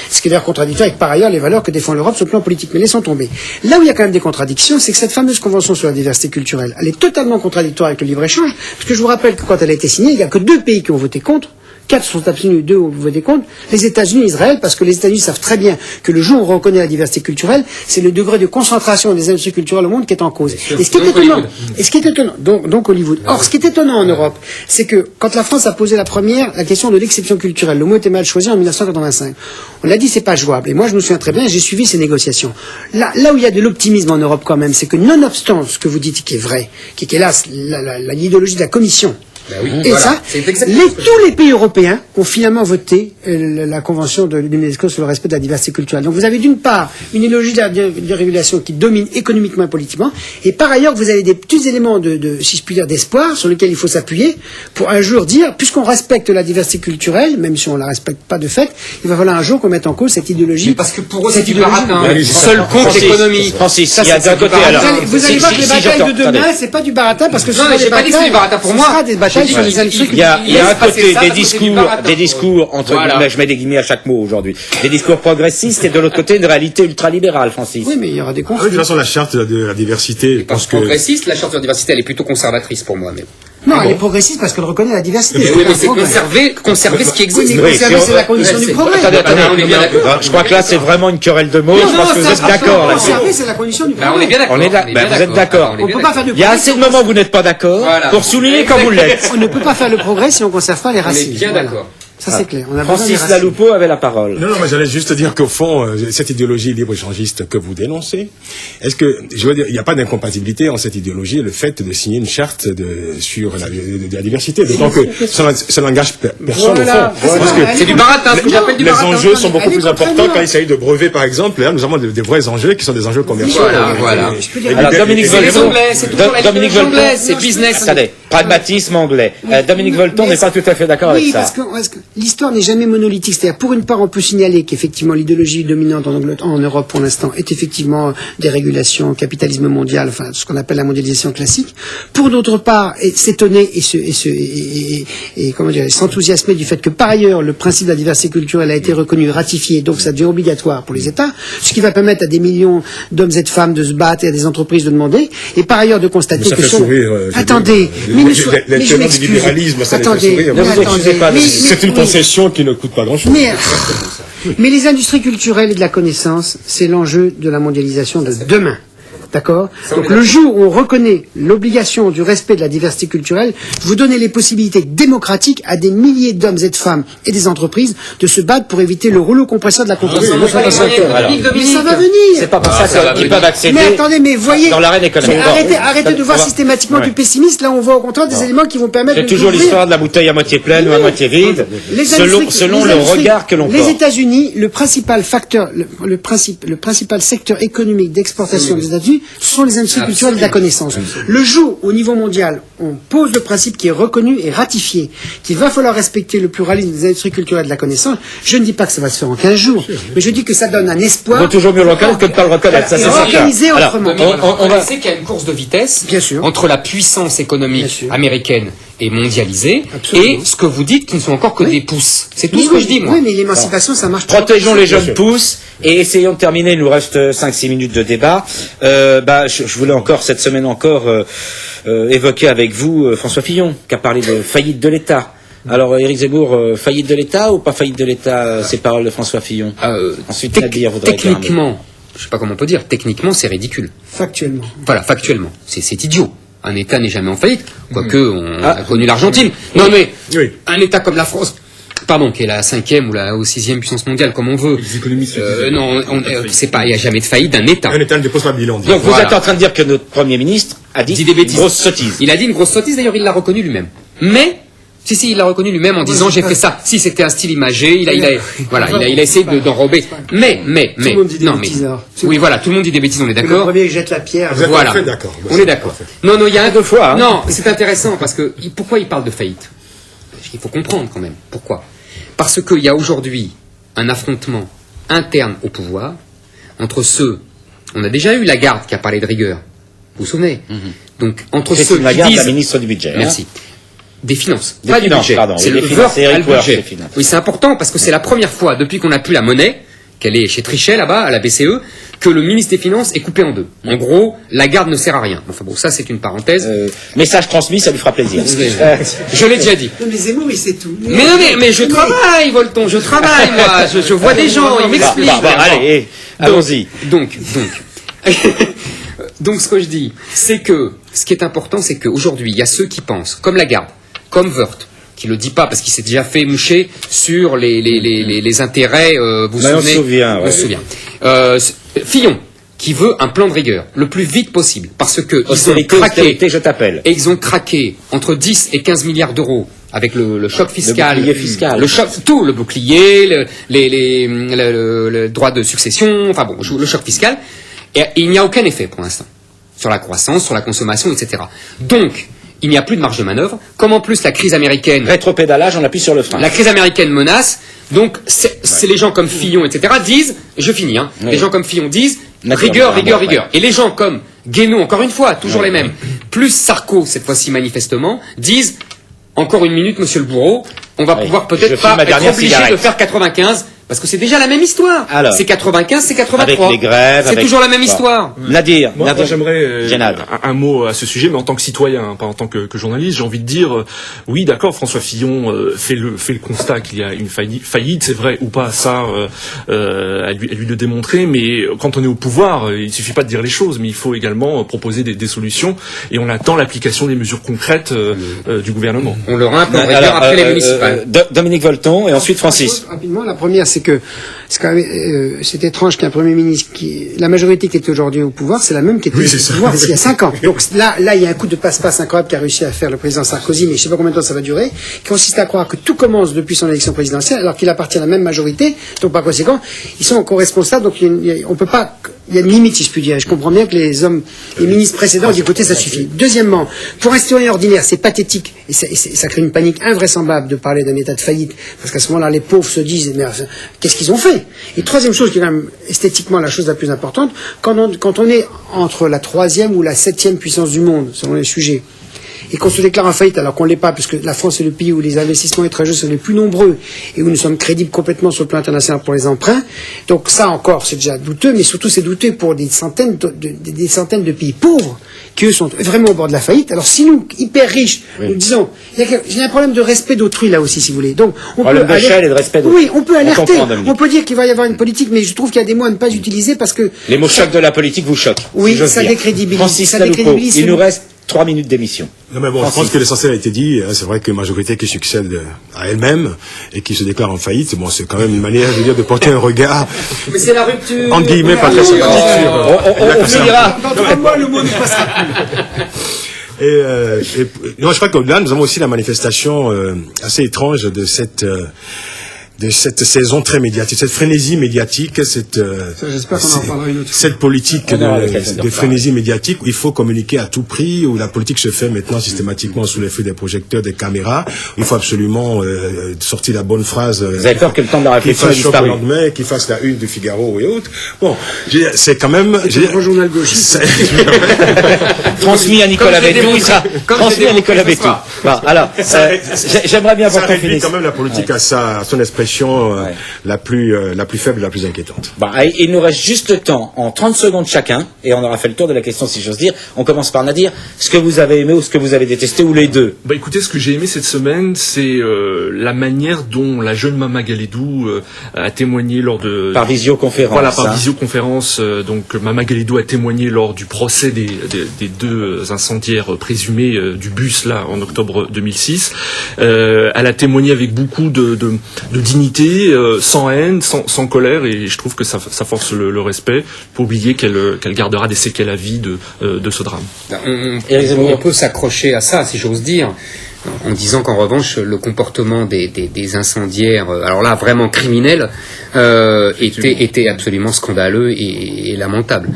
Ce qui est d'ailleurs contradictoire avec par ailleurs les valeurs que défend l'Europe sur le plan politique. Mais laissons tomber. Là où il y a quand même des contradictions, c'est que cette fameuse convention sur la diversité culturelle, elle est totalement contradictoire avec le libre-échange, parce que je vous rappelle que quand elle a été signée, il n'y a que 2 pays qui ont voté contre. 4 sont abstenus, 2 ont voté contre, les États-Unis et Israël, parce que les États-Unis savent très bien que le jour où on reconnaît la diversité culturelle, c'est le degré de concentration des industries culturelles au monde qui est en cause. Et ce qui est étonnant, donc Hollywood. Or, ce qui est étonnant en Europe, c'est que quand la France a posé la question de l'exception culturelle, le mot était mal choisi en 1985. On a dit c'est pas jouable. Et moi, je me souviens très bien, j'ai suivi ces négociations. Là où il y a de l'optimisme en Europe quand même, c'est que nonobstant ce que vous dites qui est vrai, qui est hélas l'idéologie de la Commission, tous les pays européens ont finalement voté la convention de l'UNESCO sur le respect de la diversité culturelle. Donc vous avez d'une part une idéologie de régulation qui domine économiquement et politiquement, et par ailleurs vous avez des petits éléments si je puis dire, d'espoir sur lesquels il faut s'appuyer pour un jour dire, puisqu'on respecte la diversité culturelle, même si on la respecte pas de fait, il va falloir un jour qu'on mette en cause cette idéologie. Mais parce que pour eux c'est du baratin. Seul compte l'économie. Francis, il y a d'un côté alors. Vous allez voir que les batailles de demain, c'est pas du baratin parce que j'ai pas dit que c'est du baratin pour moi. Il y a un côté des discours entre guillemets, je mets des guillemets à chaque mot aujourd'hui, des discours progressistes et de l'autre côté une réalité ultralibérale, Francis. Oui, mais il y aura des conflits. De toute façon, la charte de la diversité, parce que progressiste, la charte de la diversité, elle est plutôt conservatrice pour moi. Mais... Non, elle est progressiste parce qu'elle reconnaît la diversité. Mais c'est conserver ce qui existe. Oui, conserver, c'est la condition du progrès. Je crois que là, c'est vraiment une querelle de mots. Je pense que vous êtes d'accord là. Conserver, c'est la condition du progrès. On est bien d'accord. Vous êtes d'accord. On peut pas faire de progrès. Il y a assez de moments où vous n'êtes pas d'accord pour souligner quand vous l'êtes. On ne peut pas faire le progrès si on ne conserve pas les racines. On est bien d'accord. Ça, c'est clair. Francis Laloupeau avait la parole. Non, mais j'allais juste dire qu'au fond, cette idéologie libre-échangiste que vous dénoncez, est-ce que, je veux dire, il n'y a pas d'incompatibilité en cette idéologie et le fait de signer une charte sur la diversité, d'autant que ça n'engage personne au fond. Parce que c'est du baratin, ce que j'appelle du baratin. Les enjeux sont beaucoup plus importants quand il s'agit de brevets, par exemple. Là, nous avons des vrais enjeux qui sont des enjeux commerciaux. Voilà. Alors, Dominique Volton, c'est business. Attendez. Pragmatisme anglais. Dominique Volton n'est pas tout à fait d'accord avec ça. Oui, parce que l'histoire n'est jamais monolithique. C'est-à-dire, pour une part, on peut signaler qu'effectivement, l'idéologie dominante en Europe pour l'instant est effectivement dérégulation, capitalisme mondial, enfin, ce qu'on appelle la mondialisation classique. Pour d'autre part, s'étonner et comment dire, s'enthousiasmer du fait que par ailleurs, le principe de la diversité culturelle a été reconnu, ratifié, donc ça devient obligatoire pour les États, ce qui va permettre à des millions d'hommes et de femmes de se battre et à des entreprises de demander, et par ailleurs de constater ça que fait sourire, attendez, mais je m'excuse. Du libéralisme, ça Attendez, les fait sourire. mais attendez, C'est une concession qui ne coûte pas grand-chose. Mais les industries culturelles et de la connaissance, c'est l'enjeu de la mondialisation de demain. D'accord? Donc le jour où on reconnaît l'obligation du respect de la diversité culturelle, vous donnez les possibilités démocratiques à des milliers d'hommes et de femmes et des entreprises de se battre pour éviter le rouleau compresseur de la concurrence. Mais ça va venir. C'est pas pour ça qu'ils peuvent accéder Mais attendez, mais voyez, dans l'arène économique. arrêtez de voir systématiquement du pessimiste. Là, on voit au contraire des éléments qui vont permettre de C'est toujours l'histoire de la bouteille à moitié pleine ou à moitié vide, selon le regard que l'on porte. Les États-Unis, le principal facteur, le principal secteur économique d'exportation des États-Unis, ce sont les industries culturelles de la connaissance. Le jour, au niveau mondial, on pose le principe qui est reconnu et ratifié, qu'il va falloir respecter le pluralisme des industries culturelles de la connaissance, je ne dis pas que ça va se faire en 15 jours, mais je dis que ça donne un espoir. Il vaut toujours mieux le reconnaître que de ne pas le reconnaître. Ça, c'est organiser autrement. On va qu'il y a une course de vitesse entre la puissance économique américaine et mondialisée et ce que vous dites qui ne sont encore que des pousses. C'est tout ce que je dis, moi. Oui, mais l'émancipation, ça marche. Protégeons les jeunes pousses et essayons de terminer. Il nous reste 5-6 minutes de débat. Je voulais encore, cette semaine encore, évoquer avec vous François Fillon, qui a parlé de faillite de l'État. Alors, Éric Zemmour, faillite de l'État ou pas faillite de l'État, ces paroles de François Fillon? Ensuite, Nadir voudrait techniquement, je ne sais pas comment on peut dire, techniquement, c'est ridicule. Factuellement. Voilà, factuellement. C'est idiot. Un État n'est jamais en faillite, quoique on a connu l'Argentine. Non, mais un État comme la France, qui est la 5e ou 6e puissance mondiale, comme on veut. Les économistes non, c'est pas, il n'y a jamais de faillite d'un État. Un État ne dépose pas de bilan. Donc vous êtes en train de dire que notre Premier ministre a dit des bêtises. Grosse sottise. Il a dit une grosse sottise, d'ailleurs il l'a reconnu lui-même. Mais, il l'a reconnu lui-même en disant j'ai fait ça. Si c'était un style imagé, il a essayé d'enrober. Mais, tout le monde dit des bêtises. oui, voilà, tout le monde dit des bêtises, on est d'accord. Le premier jette la pierre. Voilà. D'accord. On est d'accord. Non, il y a deux fois. Non, c'est intéressant parce que pourquoi il parle de faillite? Il faut comprendre quand même. Pourquoi? Parce qu'il y a aujourd'hui un affrontement interne au pouvoir entre ceux. On a déjà eu Lagarde qui a parlé de rigueur. Vous vous souvenez? Donc entre ceux qui Lagarde, disent. la ministre du budget. Merci. Des finances, des pas finances, du budget. Pardon, c'est le budget. Oui, c'est important parce que c'est la première fois depuis qu'on n'a plus la monnaie, qu'elle est chez Trichet là-bas, à la BCE, que le ministre des Finances est coupé en deux. En gros, Lagarde ne sert à rien. Enfin bon, ça c'est une parenthèse. Message transmis, ça lui fera plaisir. Je l'ai déjà dit. Non, mais Zemmour, mais c'est tout. Mais je travaille, Volton, je travaille moi. Je vois des gens, ils m'expliquent. Allez, allons-y. Donc ce que je dis, c'est que ce qui est important, c'est qu'aujourd'hui, il y a ceux qui pensent, comme Lagarde, comme Woerth, qui le dit pas parce qu'il s'est déjà fait moucher sur les intérêts, vous vous souvenez, on se souvient. Fillon, qui veut un plan de rigueur le plus vite possible, parce que ils ont craqué, je t'appelle. Et ils ont craqué entre 10 et 15 milliards d'euros avec le choc fiscal, le bouclier fiscal, le bouclier, le droit de succession, enfin bon, le choc fiscal, et il n'y a aucun effet pour l'instant sur la croissance, sur la consommation, etc. Donc il n'y a plus de marge de manœuvre. Comme en plus la crise américaine... Rétropédalage, on appuie sur le frein. La crise américaine menace. Donc, c'est les gens comme Fillon, etc. disent... Je finis, hein. Oui. Les gens comme Fillon disent... Rigueur. Et les gens comme Guénaud, encore une fois, toujours les mêmes, plus Sarko, cette fois-ci manifestement, disent... Encore une minute, monsieur le bourreau. On va pouvoir peut-être pas être obligé de faire 95... Parce que c'est déjà la même histoire. Alors, c'est 95, c'est 83. Avec les grèves. C'est toujours la même histoire. Nadir. Moi j'aimerais un mot à ce sujet, mais en tant que citoyen, pas en tant que journaliste, j'ai envie de dire, oui, d'accord, François Fillon fait le constat qu'il y a une faillite, c'est vrai ou pas, ça, à lui de démontrer, mais quand on est au pouvoir, il suffit pas de dire les choses, mais il faut également proposer des solutions, et on attend l'application des mesures concrètes du gouvernement. On leur a un plan après les municipales. Dominique Volton, et ensuite Francis. Rapidement, la première, c'est que c'est étrange qu'un Premier ministre la majorité qui est aujourd'hui au pouvoir, c'est la même qui était au pouvoir il y a 5 ans. Donc là, il y a un coup de passe-passe incroyable qu'a réussi à faire le président Sarkozy, mais je ne sais pas combien de temps ça va durer, qui consiste à croire que tout commence depuis son élection présidentielle, alors qu'il appartient à la même majorité, donc par conséquent, ils sont co-responsables, donc on peut pas Il y a une limite, si je puis dire. Je comprends bien que les ministres précédents ont dit, écoutez, ça suffit. Deuxièmement, pour un citoyen ordinaire, c'est pathétique, et ça crée une panique invraisemblable de parler d'un état de faillite, parce qu'à ce moment-là, les pauvres se disent, mais qu'est-ce qu'ils ont fait? Et troisième chose, qui est quand même esthétiquement la chose la plus importante, quand on est entre la 3e ou la 7e puissance du monde, selon les sujets, et qu'on se déclare en faillite alors qu'on ne l'est pas, puisque la France est le pays où les investissements étrangers sont les plus nombreux et où nous sommes crédibles complètement sur le plan international pour les emprunts. Donc ça encore, c'est déjà douteux, mais surtout c'est douteux pour des centaines de pays pauvres qui eux sont vraiment au bord de la faillite. Alors si nous, hyper riches, nous disons, il y a un problème de respect d'autrui là aussi, si vous voulez. Donc on peut d'échelle et de respect d'autrui. Oui, on peut alerter, on peut dire qu'il va y avoir une politique, mais je trouve qu'il y a des mots à ne pas utiliser parce que... Les mots choc de la politique vous choquent. Oui, ça décrédibilise. Francis Laloupeau, il nous reste 3 minutes d'émission. Non mais bon, je pense que l'essentiel a été dit. C'est vrai que majorité qui succède à elle-même et qui se déclare en faillite, bon, c'est quand même une manière, je veux dire, de porter un regard. Mais c'est la rupture. Entre guillemets, pas très sympathique sur. On finira. Dans moi, le mot ne passera plus. Non, je crois que là, nous avons aussi la manifestation assez étrange de cette saison très médiatique, cette frénésie médiatique, j'espère qu'on en parlera une autre fois. cette politique de frénésie médiatique où il faut communiquer à tout prix, où la politique se fait maintenant systématiquement sous l'effet des projecteurs, des caméras, où il faut absolument sortir la bonne phrase. Vous avez peur que le temps de la réflexion ait disparu. Le lendemain, qu'il fasse la une du Figaro et autres. Bon, c'est quand même... C'est un journal gauchiste. Transmis à Nicolas Bétou. Transmis à Nicolas Bétou. Bon, alors, j'aimerais bien voir qu'on finisse. Quand même la politique à son expression la plus faible, la plus inquiétante. Bon, il nous reste juste le temps, en 30 secondes chacun, et on aura fait le tour de la question si j'ose dire. On commence par Nadir. Ce que vous avez aimé ou ce que vous avez détesté, ou les deux? Bah écoutez, ce que j'ai aimé cette semaine, c'est la manière dont la jeune Mama Galédou a témoigné lors de... Par visioconférence. Voilà, par visioconférence. Donc Mama Galédou a témoigné lors du procès des deux incendiaires présumés du bus, là, en octobre 2006. Elle a témoigné avec beaucoup de dignité, sans haine, sans colère, et je trouve que ça force le respect. Faut oublier qu'elle gardera des séquelles à vie de ce drame. On peut s'accrocher à ça, si j'ose dire, en disant qu'en revanche le comportement des incendiaires, alors là vraiment criminels, était absolument scandaleux et lamentable.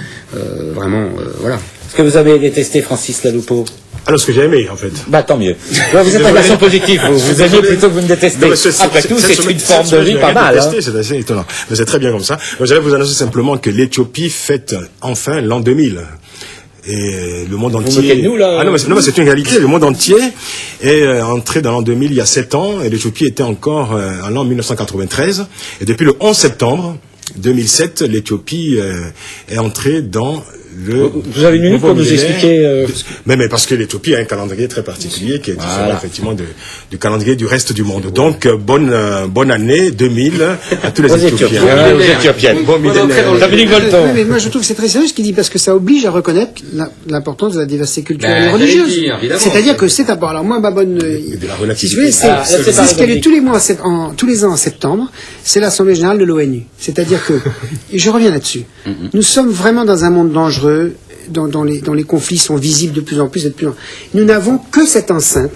Voilà. Ce que vous avez détesté, Francis Laloupeau? Alors, ce que j'ai aimé, en fait. Bah, tant mieux. Vous êtes en version positive. Vous aimez plutôt que vous ne détestez. Après tout, c'est une forme de vie pas mal. C'est assez étonnant. Mais c'est très bien comme ça. Donc, j'allais vous annoncer simplement que l'Éthiopie fête enfin l'an 2000. Et le monde entier... Vous nous, là? Ah non, mais c'est une réalité. Le monde entier est entré dans l'an 2000 il y a 7 ans, et l'Éthiopie était encore en l'an 1993. Et depuis le 11 septembre 2007, l'Éthiopie est entrée dans Vous avez une minute pour nous expliquer... Mais parce que l'Éthiopie a un calendrier très particulier qui est différent effectivement du calendrier du reste du monde. Donc bonne année 2000 à tous les Éthiopiens. Aux Éthiopiennes. Bon millénaire. Dominique Volton. Oui, mais moi je trouve que c'est très sérieux ce qu'il dit, parce que ça oblige à reconnaître l'importance de la diversité culturelle et religieuse. C'est-à-dire que c'est d'abord, alors moi ma bonne... de la relativité. Si c'est ce qu'elle est tous les ans en septembre, c'est l'Assemblée Générale de l'ONU. C'est-à-dire que, et je reviens là-dessus, nous sommes vraiment dans un monde dangereux, dont les conflits sont visibles de plus en plus et de plus en plus. Nous n'avons que cette enceinte,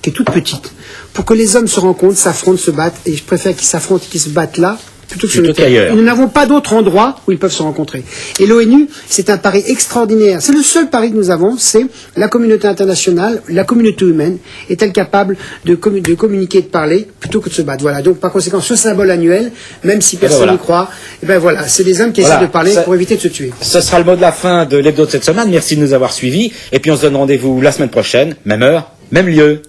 qui est toute petite, pour que les hommes se rencontrent, s'affrontent, se battent, et je préfère qu'ils s'affrontent et qu'ils se battent là, plutôt que sur le terrain. Nous n'avons pas d'autre endroit où ils peuvent se rencontrer. Et l'ONU, c'est un pari extraordinaire. C'est le seul pari que nous avons, c'est la communauté internationale, la communauté humaine, est-elle capable de communiquer, de parler, plutôt que de se battre. Voilà. Donc, par conséquent, ce symbole annuel, même si personne n'y croit, c'est des hommes qui essaient de parler pour éviter de se tuer. Ce sera le mot de la fin de l'hebdo de cette semaine. Merci de nous avoir suivis. Et puis, on se donne rendez-vous la semaine prochaine, même heure, même lieu.